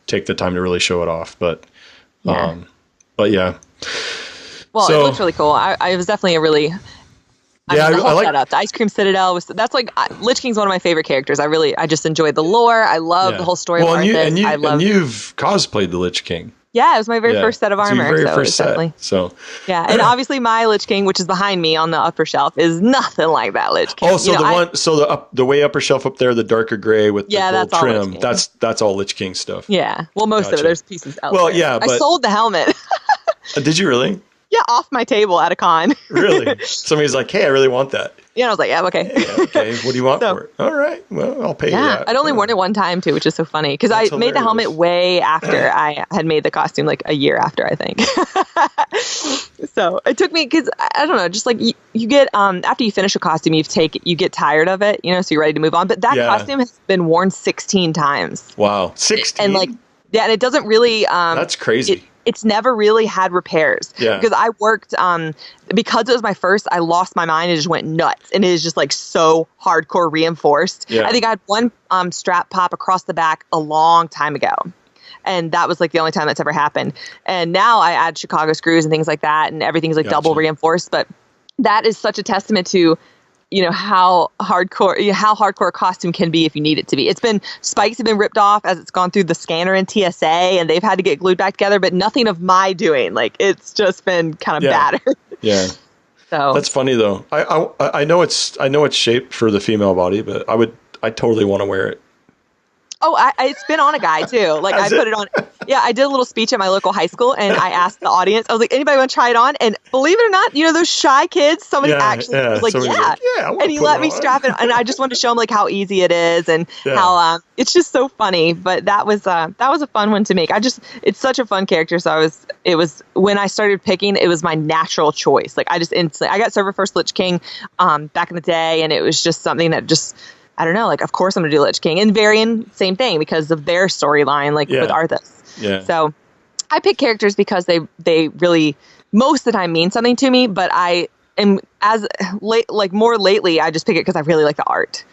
take the time to really show it off. But yeah. Well, it looks really cool. I was definitely a really the whole setup. The Ice Cream Citadel that's like Lich King's one of my favorite characters. I just enjoyed the lore. I love the whole story. Well, and you've cosplayed the Lich King. Yeah, it was my very first set of armor. And obviously my Lich King, which is behind me on the upper shelf, is nothing like that Lich King. Oh, so the way upper shelf up there, the darker gray with the gold trim, that's all Lich King stuff. Yeah, well, most of it. There's pieces out there. But I sold the helmet. Did you really? Yeah, off my table at a con. Really? Somebody's like, hey, I really want that. Yeah, I was like, yeah, okay. Yeah, okay, what do you want for it? All right, well, I'll pay you that. I'd only worn it one time, too, which is so funny. Because I made the helmet way after I had made the costume, like a year after, I think. So it took me, because, I don't know, just like you get, after you finish a costume, you get tired of it, so you're ready to move on. But that costume has been worn 16 times. Wow, 16? And and it doesn't really... That's crazy. It's never really had repairs. Yeah. Because I worked, because it was my first, I lost my mind and just went nuts. And it is just like so hardcore reinforced. Yeah. I think I had one strap pop across the back a long time ago. And that was like the only time that's ever happened. And now I add Chicago screws and things like that. And everything's like double reinforced. But that is such a testament to, how hardcore a costume can be if you need it to be. Spikes have been ripped off as it's gone through the scanner in TSA, and they've had to get glued back together, but nothing of my doing. Like, it's just been kind of battered. Yeah. So that's funny though. I know it's shaped for the female body, but I totally want to wear it. Oh, it's been on a guy too. Like I put it on. Yeah, I did a little speech at my local high school, and I asked the audience. I was like, "Anybody want to try it on?" And believe it or not, those shy kids. Somebody actually was like, "Yeah," and he let me strap it. And I just wanted to show him like how easy it is, and how it's just so funny. But that was a fun one to make. It's such a fun character. So it was when I started picking, it was my natural choice. Like I got server first Lich King, back in the day, and it was just something that just. I don't know, like, of course I'm going to do Lich King. And Varian, same thing, because of their storyline, like, with Arthas. Yeah. So, I pick characters because they really, most of the time, mean something to me, but I am, more lately, I just pick it because I really like the art.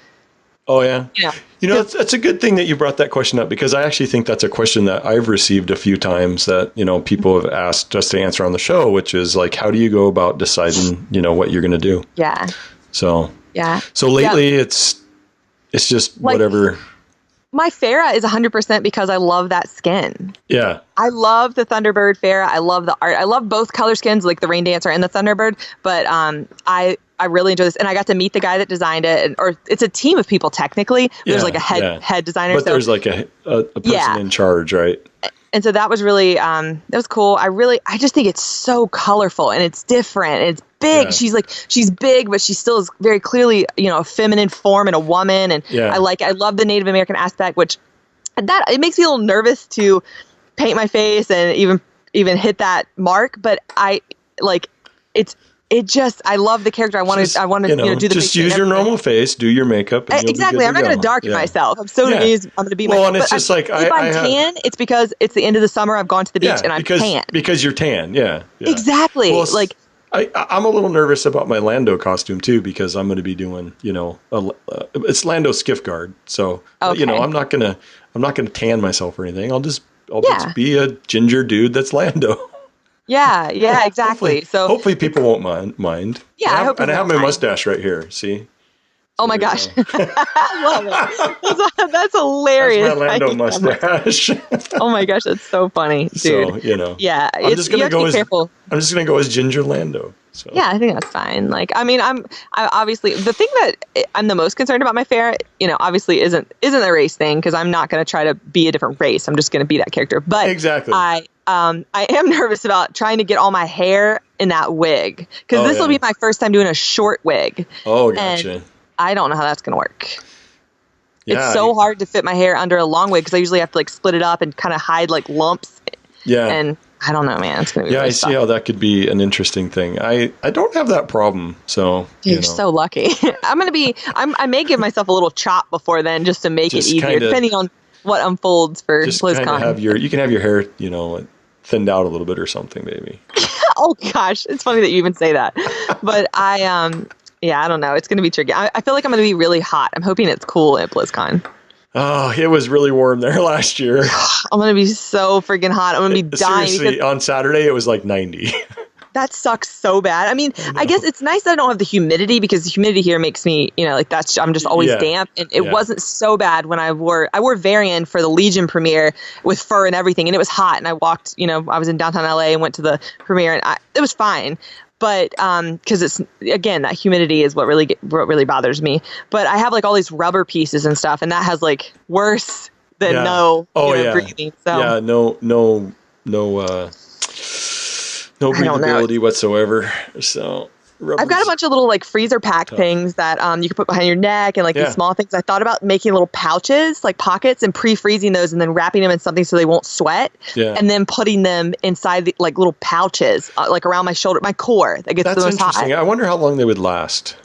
Oh, yeah? Yeah. It's a good thing that you brought that question up, because I actually think that's a question that I've received a few times that, people have asked us to answer on the show, which is, like, how do you go about deciding, what you're going to do? Yeah. So. Yeah. So, lately, it's just whatever. My Farah is 100% because I love that skin. Yeah. I love the Thunderbird Farah. I love the art. I love both color skins, like the Rain Dancer and the Thunderbird. But I really enjoy this. And I got to meet the guy that designed it. Or it's a team of people, technically. There's like a head designer. But there's like a person in charge, right? And so that was really, that was cool. I just think it's so colorful and it's different and it's big. Yeah. She's big, but she still is very clearly, a feminine form and a woman. And I love the Native American aspect, which it makes me a little nervous to paint my face and even hit that mark. But I love the character. I want to do the just use your normal face, do your makeup. And exactly. I'm not going to darken myself. I'm so used. I'm going to be myself. And it's just like, if I'm tan, it's because it's the end of the summer. I've gone to the beach and I'm tan. Because you're tan. Yeah. Exactly. Well, I'm a little nervous about my Lando costume too, because I'm going to be doing, it's Lando skiff guard. So, I'm not going to tan myself or anything. I'll just be a ginger dude that's Lando. Yeah, exactly. Hopefully people won't mind. Yeah, I have my mustache right here. See, Oh my gosh. I love it. That's hilarious. That's my Lando mustache. Oh my gosh, that's so funny, dude. So, you know. Yeah, I'm just going to go as Ginger Lando. So. Yeah, I think that's fine. Like, I mean, I obviously, the thing that I'm the most concerned about my fair, you know, obviously isn't the race thing, because I'm not going to try to be a different race. I'm just going to be that character. But exactly. I am nervous about trying to get all my hair in that wig, because this will be my first time doing a short wig. Oh, gotcha. And I don't know how that's going to work. Yeah, it's so hard to fit my hair under a long wig, because I usually have to like split it up and kind of hide like lumps. Yeah. And I don't know, man. It's gonna be I see how that could be an interesting thing. I don't have that problem, so you're so lucky. I may give myself a little chop before then, just to make it easier, depending on what unfolds for BlizzCon. You can have your hair, you know, thinned out a little bit or something, maybe. Oh gosh, it's funny that you even say that. But I don't know. It's gonna be tricky. I feel like I'm gonna be really hot. I'm hoping it's cool at BlizzCon. Oh, it was really warm there last year. I'm going to be so freaking hot. I'm going to be dying. Seriously, on Saturday, it was like 90. That sucks so bad. I mean, I guess it's nice that I don't have the humidity, because the humidity here makes me, you know, like I'm just always damp. And it wasn't so bad when I wore Varian for the Legion premiere with fur and everything. And it was hot. And I walked, you know, I was in downtown LA and went to the premiere, and it was fine. But because it's, again, that humidity is what really bothers me. But I have like all these rubber pieces and stuff, and that has like worse than breathing. So no breathability whatsoever. So I've got a bunch of little like freezer pack things that you can put behind your neck, and like these small things. I thought about making little pouches, like pockets, and pre-freezing those, and then wrapping them in something so they won't sweat, and then putting them inside the like little pouches, like around my shoulder, my core. That gets the most hot. I wonder how long they would last.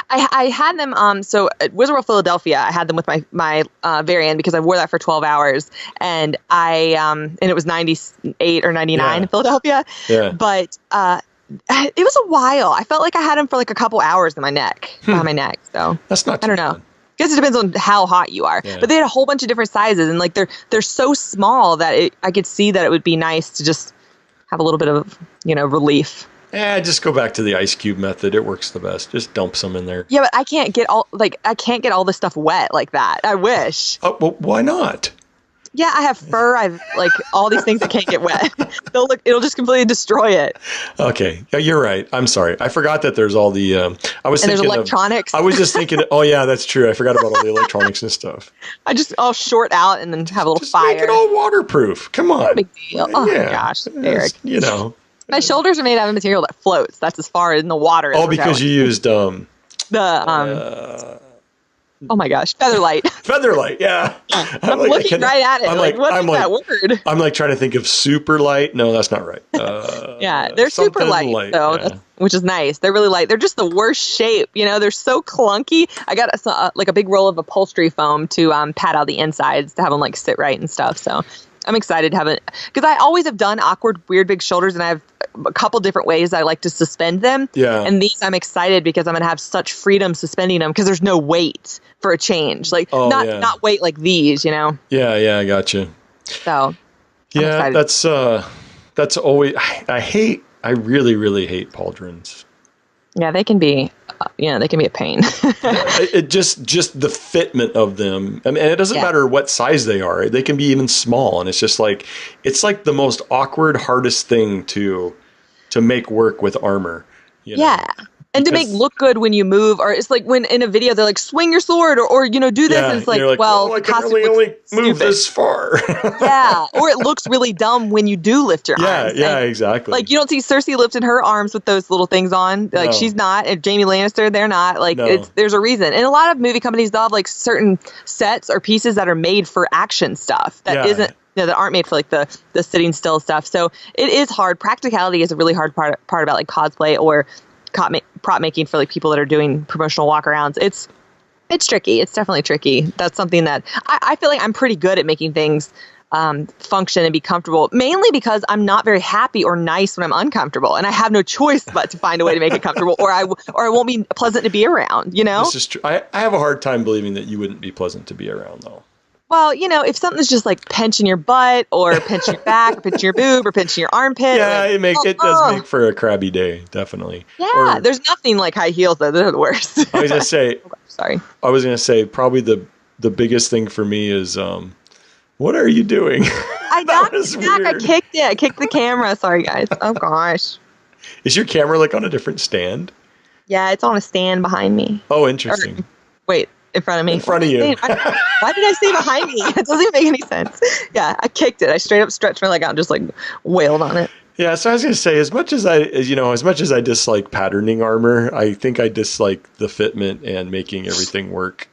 I had them so at Wizard World Philadelphia, I had them with my Varian, because I wore that for 12 hours, and and it was 98 or 99 in Philadelphia. But it was a while. I felt like I had them for like a couple hours in my neck, behind my neck. So that's not too I don't know. I guess it depends on how hot you are. But they had a whole bunch of different sizes, and like they're so small that I could see that it would be nice to just have a little bit of, you know, relief. Just go back to the ice cube method. It works the best. Just dump some in there. Yeah, but I can't get all the stuff wet like that. I wish. Oh, well, why not? Yeah, I have fur. I've like all these things that can't get wet. It'll just completely destroy it. Okay, yeah, you're right. I'm sorry. I forgot that there's all the. There's electronics. I was just thinking. Oh yeah, that's true. I forgot about all the electronics and stuff. I'll short out and then have a little fire. Make it all waterproof. Come on. No big deal. Oh my gosh, Eric. You know. My shoulders are made out of material that floats. That's as far in the water as because you used oh my gosh, Featherlight. Featherlight, yeah. I'm like, looking right at it. That word? I'm like trying to think of super light. No, that's not right. Yeah, they're super light, though, which is nice. They're really light. They're just the worst shape. You know, they're so clunky. I got like a big roll of upholstery foam to pad out the insides to have them like sit right and stuff. So I'm excited to have it, because I always have done awkward, weird, big shoulders, and I have a couple different ways I like to suspend them. Yeah. And these, I'm excited because I'm going to have such freedom suspending them, because there's no weight for a change. Like, not weight like these, you know? Yeah, I gotcha. So, yeah, that's always, I really, really hate pauldrons. Yeah, they can be, they can be a pain. It just the fitment of them. I mean, it doesn't matter what size they are. They can be even small, and it's just like, it's like the most awkward, hardest thing to make work with armor. You know? Yeah. And to make look good when you move, or it's like when in a video they're like, swing your sword, or do this, and it's like, I can only move this far. Yeah, or it looks really dumb when you do lift your arms. Yeah, exactly. Like, you don't see Cersei lifting her arms with those little things on. Like, she's not. And Jaime Lannister, they're not. Like, there's a reason. And a lot of movie companies, they'll have like certain sets or pieces that are made for action stuff that isn't. That aren't made for like the sitting still stuff. So it is hard. Practicality is a really hard part about like cosplay or prop making for like people that are doing promotional walkarounds. It's tricky. It's definitely tricky. That's something that I feel like I'm pretty good at making things function and be comfortable, mainly because I'm not very happy or nice when I'm uncomfortable, and I have no choice but to find a way to make it comfortable, or I won't be pleasant to be around. You know, this is true. I have a hard time believing that you wouldn't be pleasant to be around, though. Well, if something's just like pinching your butt or pinching your back or pinching your boob or pinching your armpit. Yeah, it does make for a crabby day, definitely. Yeah, there's nothing like high heels though. They're the worst. I was going to say, sorry. I was going to say probably the biggest thing for me is, what are you doing? I knocked it back. I kicked it. I kicked the camera. Sorry, guys. Oh, gosh. Is your camera like on a different stand? Yeah, it's on a stand behind me. Oh, interesting. Wait. In front of me. In front of you. Why did I say behind me? It doesn't even make any sense. Yeah, I kicked it. I straight up stretched my leg out and just like wailed on it. Yeah, so I was going to say, as much as I dislike patterning armor, I think I dislike the fitment and making everything work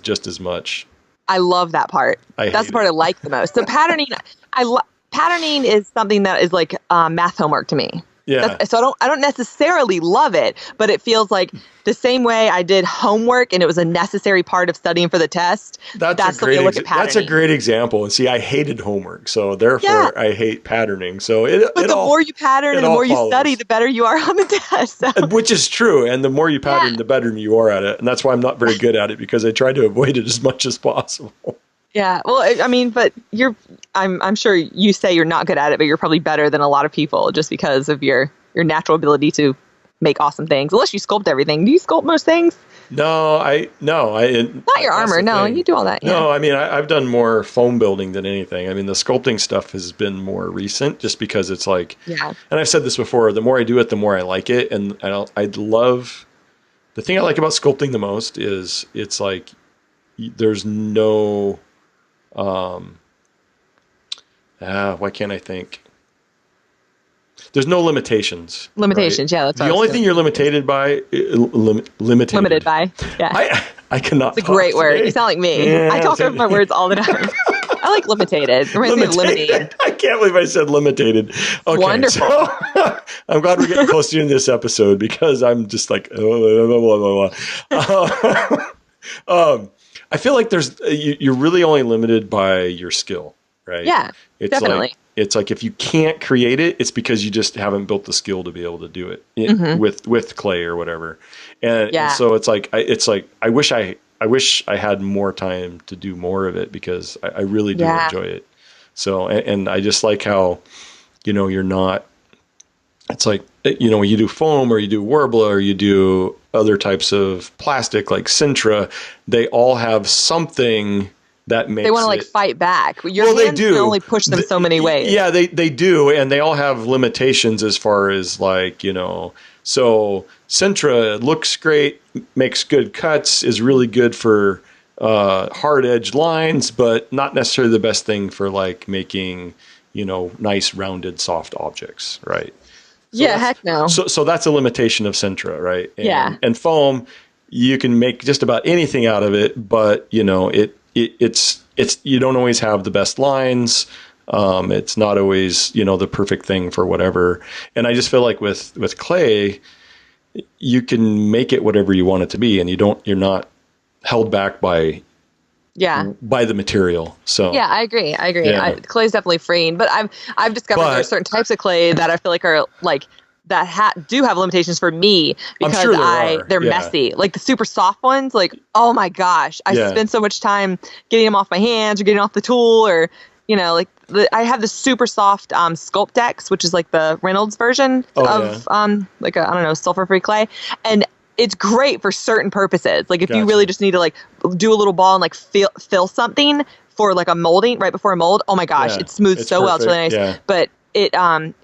just as much. I love that part. That's the part I like the most. So patterning, patterning is something that is like math homework to me. Yeah. So I don't necessarily love it, but it feels like the same way I did homework and it was a necessary part of studying for the test. That's the way I look at patterning. That's a great example. And see, I hated homework, so therefore I hate patterning. So the more you pattern and the more you study, the better you are on the test. So. Which is true. And the more you pattern, the better you are at it. And that's why I'm not very good at it, because I try to avoid it as much as possible. Yeah, well, I mean, but I'm sure you say you're not good at it, but you're probably better than a lot of people just because of your natural ability to make awesome things. Unless you sculpt everything. Do you sculpt most things? No. Not your armor. No, you do all that. Yeah. No, I mean, I've done more foam building than anything. I mean, the sculpting stuff has been more recent, just because it's like, and I've said this before, the more I do it, the more I like it. And I'd love, the thing I like about sculpting the most is it's like, there's no, why can't I think? There's no limitations. Limitations, right? Yeah. That's the only thing you're limited by. Limited by. Yeah. I cannot. It's a great word. You sound like me. Yeah, I talk over my words all the time. I like limited. Limited. I can't believe I said limited. Okay, wonderful. So, I'm glad we're getting close to in this episode, because I'm just like, I feel like you're really only limited by your skill, right? Yeah, definitely. It's like if you can't create it, it's because you just haven't built the skill to be able to do it with clay or whatever. And so it's like I wish I had more time to do more of it, because I really do enjoy it. So and I just like how, you're not. It's like, when you do foam or you do Warbler or you do other types of plastic like Sintra, they all have something that makes they want to fight back. Your hands can only push them so many ways. Yeah, they do, and they all have limitations as far as so Sintra looks great, makes good cuts, is really good for hard edge lines, but not necessarily the best thing for making nice rounded soft objects, right? So heck no. So that's a limitation of Sintra, right? And foam, you can make just about anything out of it, but it's you don't always have the best lines. It's not always the perfect thing for whatever. And I just feel like with clay, you can make it whatever you want it to be, and you're not held back by the material. So I agree. Yeah. Clay is definitely freeing, but I've discovered there are certain types of clay that I feel like are that do have limitations for me, because they're messy. Like the super soft ones, oh my gosh, I spend so much time getting them off my hands or getting off the tool, or I have the super soft Sculptex, which is like the Reynolds version of sulfur free clay, and it's great for certain purposes. Like if you really just need to do a little ball and fill something for a molding right before a mold. Oh my gosh, it smooths so well. It's really nice. Yeah. But it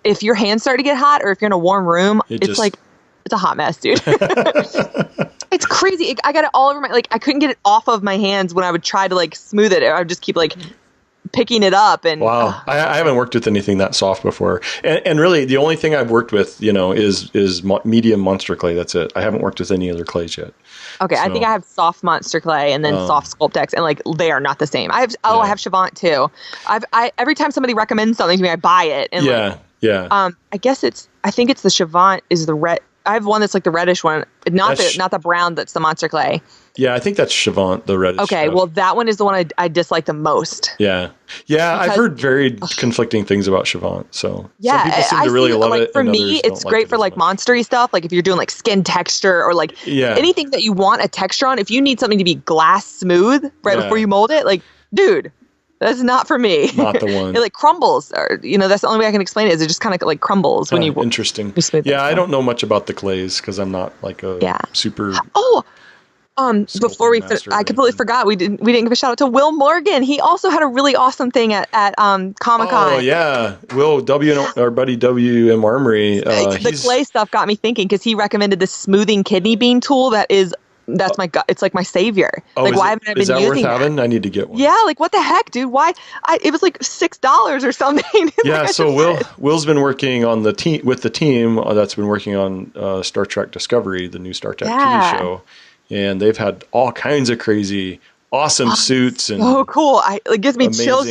if your hands start to get hot, or if you're in a warm room, it's a hot mess, dude. It's crazy. I got it all over my I couldn't get it off of my hands when I would try to smooth it. I would just keep picking it up. And wow, I haven't worked with anything that soft before, and really the only thing I've worked with is medium monster clay. That's it. I haven't worked with any other clays yet. Okay, so I think I have soft monster clay and then soft Sculptex, and they are not the same. I have Chavant too. Every time somebody recommends something to me, I buy it. And I think it's the Chavant is the red. I have one that's the reddish one, not the brown that's the monster clay. Yeah, I think that's Chavant, the reddish. Okay, well, that one is the one I dislike the most. Yeah, I've heard very conflicting things about Chavant. So some people seem to really love it. For me, it's great for monstery stuff. If you're doing skin texture or anything that you want a texture on. If you need something to be glass smooth before you mold it, dude, that's not for me. Not the one. It like crumbles, or that's the only way I can explain it. Is it just kind of like crumbles when you interesting. Yeah, I don't know much about the clays because I'm not like a super. Oh, before I completely forgot we didn't give a shout out to Will Morgan. He also had a really awesome thing at Comic-Con. Oh yeah, Will our buddy WM Armory. The clay stuff got me thinking because he recommended this smoothing kidney bean tool that's my gut. It's like my savior. Like, why haven't I been using that? Is that worth having? I need to get one. Yeah, like what the heck, dude? Why? It was like $6 or something. Yeah, so Will's been working on the team with the team that's been working on Star Trek Discovery, the new Star Trek TV show, and they've had all kinds of crazy, awesome suits and cool. It gives me chills.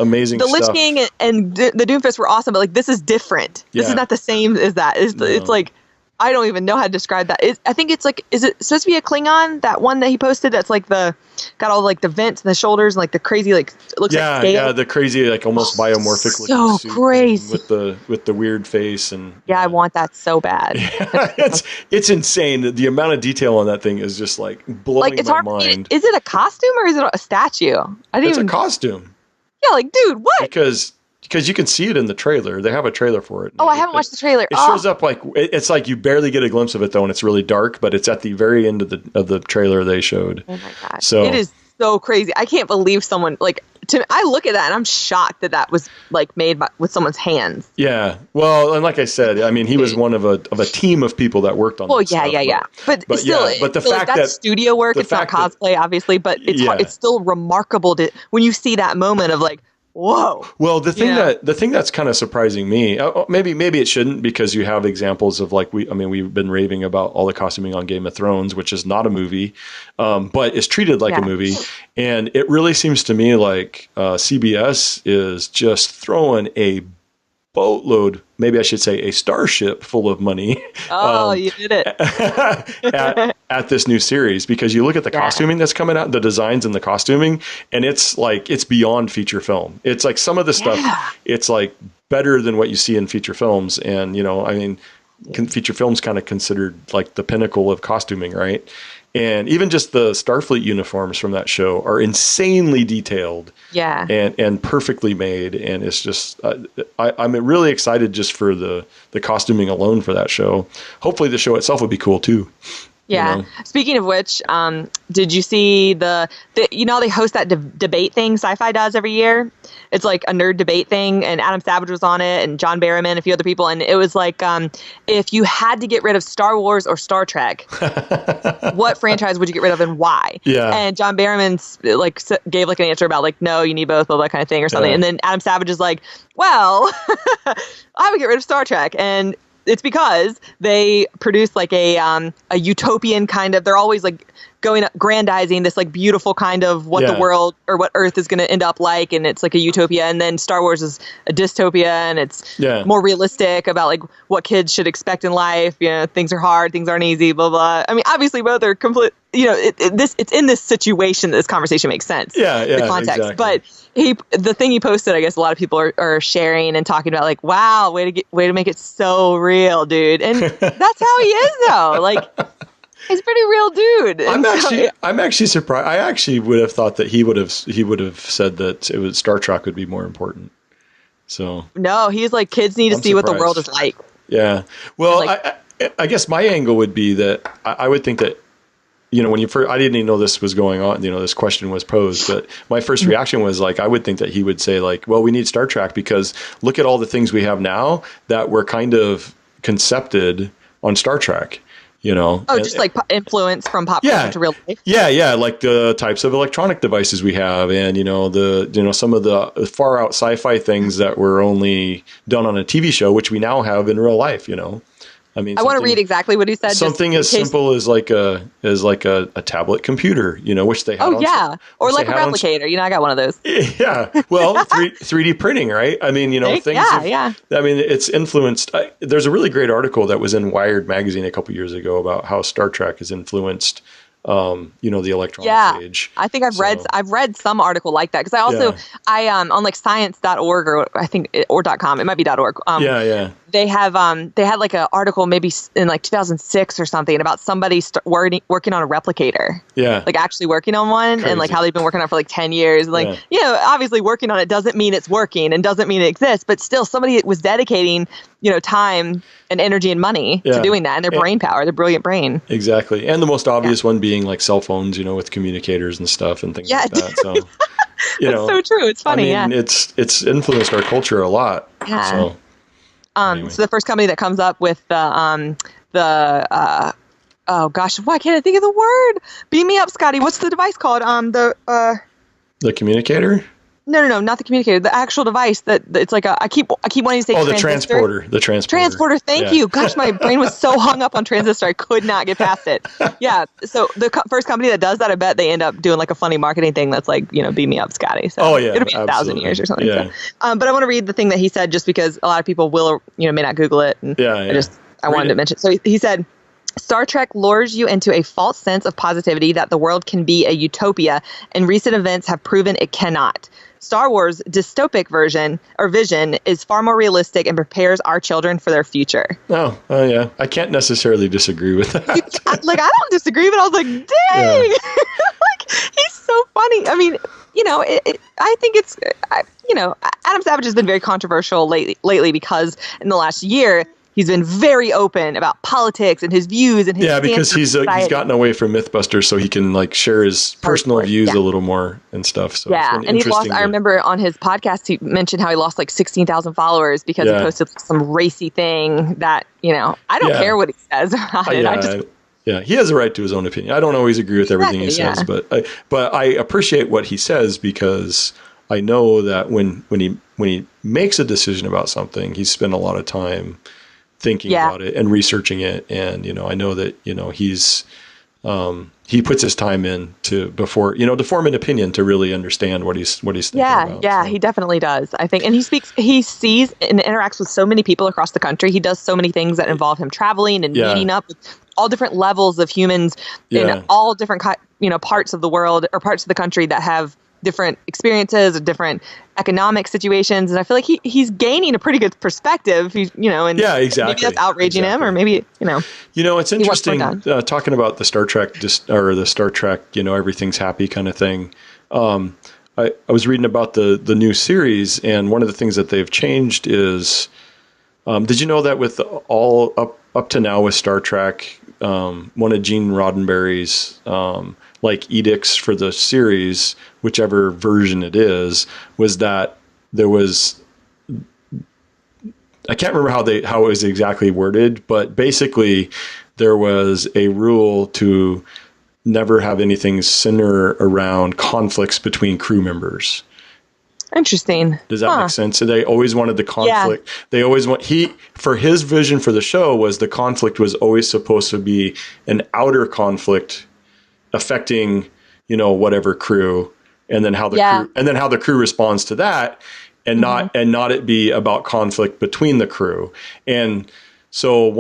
Amazing. The Lich King and the Doomfist were awesome, but like this is different. This is not the same as that. It's like. I don't even know how to describe that. I think it's like, is it supposed to be a Klingon? That one that he posted that's like got all like the vents and the shoulders and like the crazy, like, it looks like scale. Yeah, the crazy, like almost biomorphic looking suit. So crazy. With the weird face. And I want that so bad. Yeah, it's insane. The amount of detail on that thing is just like blowing my mind. Is it a costume or is it a statue? It's a costume. Yeah, like, dude, what? Because you can see it in the trailer. They have a trailer for it. Oh, I haven't watched the trailer. It shows up like it's like you barely get a glimpse of it though, and it's really dark. But it's at the very end of the trailer they showed. Oh my god! So it is so crazy. I can't believe someone I look at that and I'm shocked that was like made with someone's hands. Yeah. Well, and like I said, I mean, he was one of a team of people that worked on. Well, yeah. But still, but the fact that studio work, it's not cosplay, obviously, but it's still remarkable when you see that moment of like. Whoa. Well, the thing that's kind of surprising me, maybe it shouldn't because you have examples of like we've been raving about all the costuming on Game of Thrones, which is not a movie, but is treated like a movie, and it really seems to me like CBS is just throwing a boatload, maybe I should say a starship full of money. Oh, you did it. at this new series, because you look at the costuming that's coming out, the designs and the costuming, and it's beyond feature film. It's like some of the stuff, it's like better than what you see in feature films. And, feature films kind of considered like the pinnacle of costuming, right? And even just the Starfleet uniforms from that show are insanely detailed, and perfectly made. And it's just, I'm really excited just for the costuming alone for that show. Hopefully, the show itself would be cool too. Yeah. Speaking of which, did you see they host that debate thing SyFy does every year? It's like a nerd debate thing, and Adam Savage was on it, and John Barrowman, a few other people, and it was like, if you had to get rid of Star Wars or Star Trek, what franchise would you get rid of and why? Yeah. And John Barrowman gave like an answer about like, no, you need both, all that kind of thing or something. And then Adam Savage is like, well, I would get rid of Star Trek, and it's because they produce like a utopian kind of, they're always like grandizing this like beautiful kind of what the world or what Earth is going to end up like, and it's like a utopia. And then Star Wars is a dystopia, and it's more realistic about like what kids should expect in life. Things are hard, things aren't easy, blah blah. I mean, obviously both are complete. It's in this situation that this conversation makes sense. The context, exactly. But the thing he posted, I guess a lot of people are sharing and talking about like, wow, way to make it so real, dude. And that's how he is though. Like, he's a pretty real dude. I'm actually surprised. I actually would have thought that he would have said that Star Trek would be more important. So no, he's like, kids need to see what the world is like. Yeah. Well, I guess my angle would be that I would think that, when you first, I didn't even know this was going on, this question was posed, but my first reaction was like, I would think that he would say like, well, we need Star Trek because look at all the things we have now that were kind of concepted on Star Trek. Just like influence from pop culture to real life. Yeah, like the types of electronic devices we have, and some of the far out sci-fi things that were only done on a TV show, which we now have in real life. I mean, I want to read exactly what he said. Something as simple as like a tablet computer, which they have. Oh yeah, or like a replicator. I got one of those. Yeah, well, 3D printing, right? I mean, things. I mean, it's influenced. There's a really great article that was in Wired magazine a couple years ago about how Star Trek has influenced the electronics age. I think I've read some article like that, because I also I on like science.org, or I think or .com, it might be .org. They had like an article maybe in like 2006 or something about somebody working on a replicator. Yeah. Like actually working on one. Crazy. And like how they've been working on it for like 10 years. Like, obviously working on it doesn't mean it's working and doesn't mean it exists, but still somebody was dedicating, time and energy and money to doing that, and their brain power, their brilliant brain. Exactly. And the most obvious one being like cell phones, with communicators and stuff and things like that. So, that's so true. It's funny. It's influenced our culture a lot. Yeah. So. Anyway. So the first company that comes up with oh gosh, why can't I think of the word? Beam me up, Scotty. What's the device called? The communicator? No, not the communicator. The actual device that it's like I keep wanting to say. Oh, the transporter. The transporter. Thank you. Gosh, my brain was so hung up on transistor, I could not get past it. Yeah. So the first company that does that, I bet they end up doing like a funny marketing thing that's like, beam me up, Scotty. So it'll be 1,000 years or something. Yeah. So. But I want to read the thing that he said, just because a lot of people will, may not Google it. And I wanted to mention. So he said, Star Trek lures you into a false sense of positivity that the world can be a utopia, and recent events have proven it cannot. Star Wars' dystopic vision is far more realistic and prepares our children for their future. Oh yeah. I can't necessarily disagree with that. I don't disagree, but I was like, dang! Like, he's so funny. I mean, I think it's, Adam Savage has been very controversial lately because in the last year, he's been very open about politics and his views and his because he's gotten away from Mythbusters, so he can share his personal views a little more and stuff. So and he lost. I remember on his podcast he mentioned how he lost 16,000 followers because he posted some racy thing that I don't care what he says about it. He has a right to his own opinion. I don't always agree with everything he says, but I appreciate what he says, because I know that when he makes a decision about something, he's spent a lot of time thinking about it and researching it, and I know that he's he puts his time in to form an opinion, to really understand what he's thinking about. So. He definitely does, I think. And he sees and interacts with so many people across the country. He does so many things that involve him traveling and meeting up with all different levels of humans in all different parts of the world or parts of the country that have different experiences or different economic situations, and I feel like he's gaining a pretty good perspective. He's and maybe that's outraging him, or maybe it's interesting talking about the Star Trek or the Star Trek everything's happy kind of thing. I was reading about the new series, and one of the things that they've changed is did you know that with all up to now with Star Trek, one of Gene Roddenberry's edicts for the series, whichever version it is, was that there was, I can't remember how it was exactly worded, but basically there was a rule to never have anything center around conflicts between crew members. Interesting. Does that make sense? So they always wanted the conflict. Yeah. They always for his vision for the show was the conflict was always supposed to be an outer conflict affecting, whatever crew, and then how the crew responds to that, and not it be about conflict between the crew. And so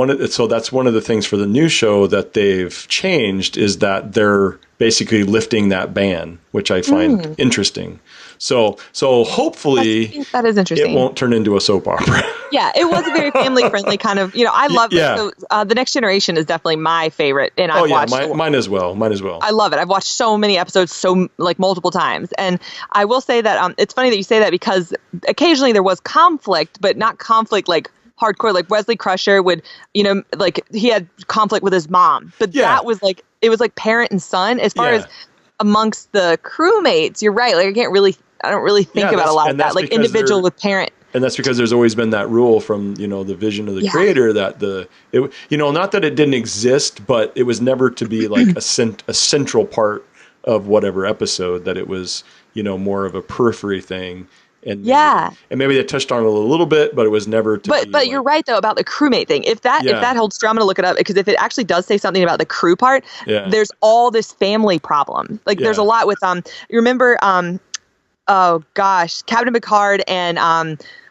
that's one of the things for the new show that they've changed, is that they're basically lifting that ban, which I find interesting. So hopefully that is interesting. It won't turn into a soap opera. Yeah, it was a very family friendly kind of. I love it. So, The Next Generation is definitely my favorite, and I've watched mine as well. I love it. I've watched so many episodes, multiple times, and I will say that it's funny that you say that, because occasionally there was conflict, but not conflict hardcore. Like Wesley Crusher would, he had conflict with his mom, but that was it was parent and son. As far as amongst the crewmates, you're right. I don't really think about a lot of that, individual with parent. And that's because there's always been that rule from, the vision of the creator that not that it didn't exist, but it was never to be a central part of whatever episode, that it was, more of a periphery thing. And maybe they touched on it a little bit, but it was never to But you're right, though, about the crewmate thing. If that holds true, I'm going to look it up, because if it actually does say something about the crew part, there's all this family problem. There's a lot with, you remember, oh gosh, Captain Picard and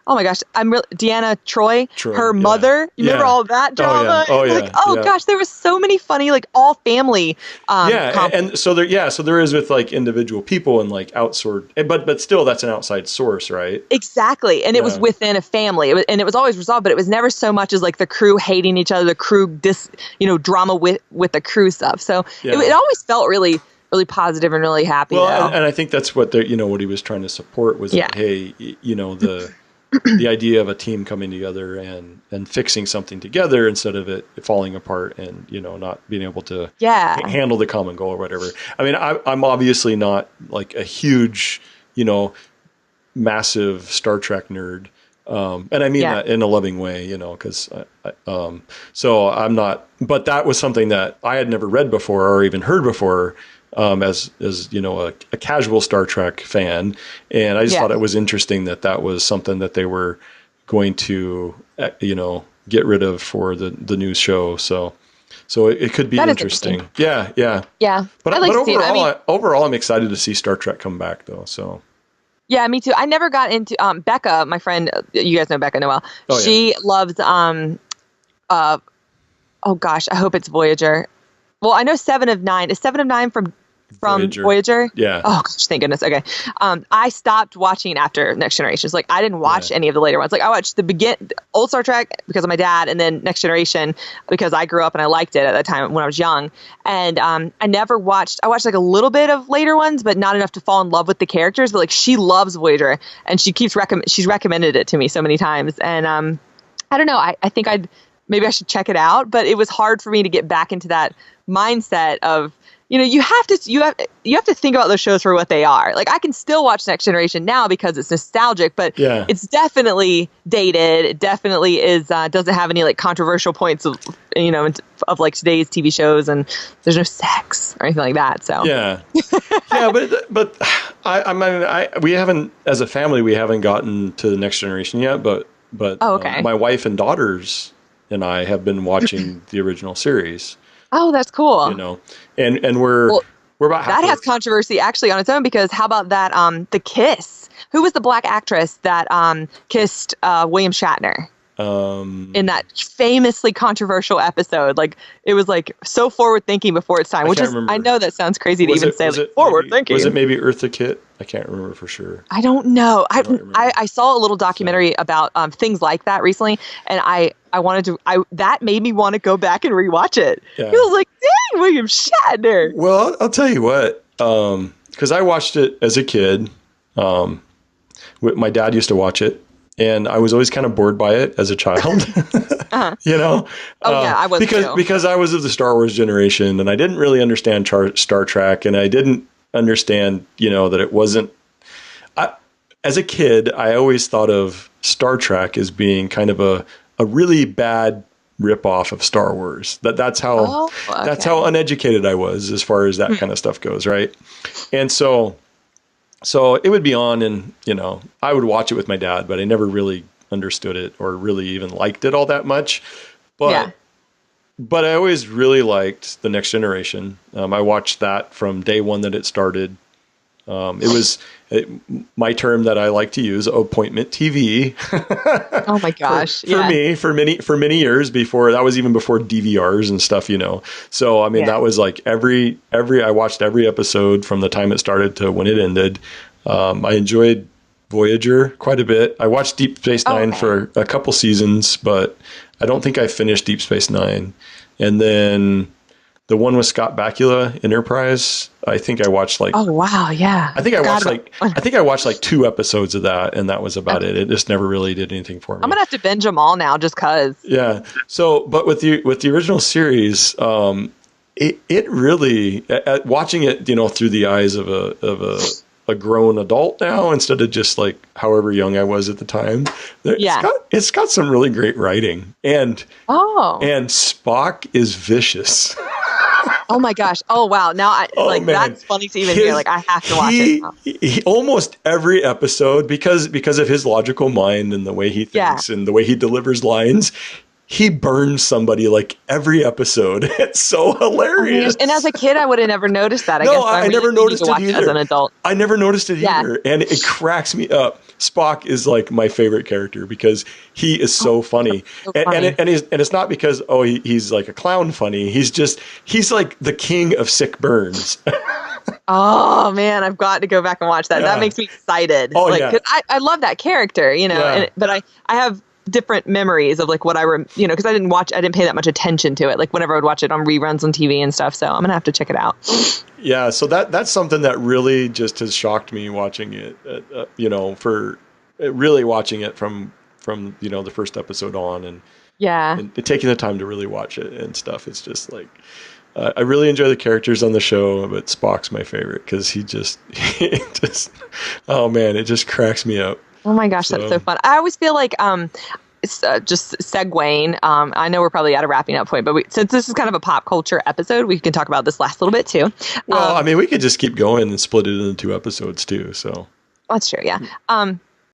oh my gosh, Deanna Troy, her mother. You remember all that drama? Oh yeah. Gosh, there was so many funny, like all family. And so there is with like individual people and like outsourced, but still that's an outside source, right? Exactly, and it was within a family, and it was always resolved, but it was never so much as like the crew hating each other, the crew drama with the crew stuff. So it always felt really, really positive and really happy. Well, and I think that's what what he was trying to support was that, hey, the idea of a team coming together and fixing something together instead of it falling apart and not being able to handle the common goal or whatever. I mean, I'm obviously not like a huge massive Star Trek nerd, and I mean that in a loving way, because so I'm not. But that was something that I had never read before or even heard before. As a casual Star Trek fan, and I just thought it was interesting that was something that they were going to get rid of for the new show. So it could be interesting. Yeah. But overall, I'm excited to see Star Trek come back though. So. Yeah, me too. I never got into Becca, my friend. You guys know Becca Noel. She loves oh gosh, I hope it's Voyager. Well, I know 7 of 9. Is 7 of 9 from Voyager? Yeah. Oh gosh, thank goodness. Okay. I stopped watching after Next Generation. Like I didn't watch any of the later ones. Like I watched the old Star Trek because of my dad, and then Next Generation because I grew up and I liked it at that time when I was young. And I watched like a little bit of later ones, but not enough to fall in love with the characters. But like she loves Voyager, and she keeps she's recommended it to me so many times. And I don't know. I think maybe I should check it out, but it was hard for me to get back into that mindset of, you have to think about those shows for what they are. Like I can still watch Next Generation now because it's nostalgic, but it's definitely dated. It definitely is doesn't have any like controversial points of like today's TV shows, and there's no sex or anything like that. So but we haven't, as a family, we haven't gotten to the Next Generation yet. But my wife and daughters and I have been watching the original series. Oh, that's cool. And we're about halfway. That has controversy actually on its own, because how about that the kiss? Who was the black actress that kissed William Shatner? In that famously controversial episode, like it was like so forward thinking before its time, I know that sounds crazy to even say forward thinking. Was it maybe Eartha Kitt? I can't remember for sure. I don't know. I saw a little documentary about things like that recently, and that made me want to go back and rewatch it. Yeah. I was like, dang, William Shatner. Well, I'll tell you what, because I watched it as a kid. My dad used to watch it. And I was always kind of bored by it as a child, I was because I was of the Star Wars generation, and I didn't really understand Star Trek, and I didn't understand, that it wasn't. As a kid, I always thought of Star Trek as being kind of a really bad ripoff of Star Wars. That's how uneducated I was as far as that kind of stuff goes, right? And so it would be on, and, I would watch it with my dad, but I never really understood it or really even liked it all that much. But I always really liked The Next Generation. I watched that from day one that it started. It was my term that I like to use, appointment TV. Oh my gosh. Me, for many years before, that was even before DVRs and stuff, So, I mean, that was like I watched every episode from the time it started to when it ended. I enjoyed Voyager quite a bit. I watched Deep Space Nine for a couple seasons, but I don't think I finished Deep Space Nine. And then the one with Scott Bakula, Enterprise, I think I watched like... Oh, wow, yeah. I think I watched like 2 episodes of that, and that was about it. It just never really did anything for me. I'm going to have to binge them all now just because. Yeah. So, but with the original series, it really... watching it, through the eyes of a grown adult now, instead of just like however young I was at the time. It's got some really great writing, and Spock is vicious. Oh my gosh! Oh wow! Now that's funny to even hear. Like I have to watch it now. He almost every episode, because of his logical mind and the way he thinks and the way he delivers lines, he burns somebody like every episode. It's so hilarious. And as a kid, I would have never noticed that. I never noticed it either. As an adult, I never noticed it either, and it cracks me up. Spock is like my favorite character because he is so funny, and it's not because he's like a clown funny. He's like the king of sick burns. Oh man, I've got to go back and watch that. That makes me excited. Oh, yeah. 'Cause I love that character, but I have different memories of like what because I didn't pay that much attention to it. Like whenever I would watch it on reruns on TV and stuff. So I'm gonna have to check it out. Yeah, so that's something that really just has shocked me watching it. For really watching it from the first episode on, and taking the time to really watch it and stuff. It's just like. I really enjoy the characters on the show, but Spock's my favorite because he just, oh man, it just cracks me up. Oh my gosh, that's so fun. I always feel like, just segueing, I know we're probably at a wrapping up point, but since this is kind of a pop culture episode, we can talk about this last little bit too. Well, we could just keep going and split it into 2 episodes too, so. That's true, yeah.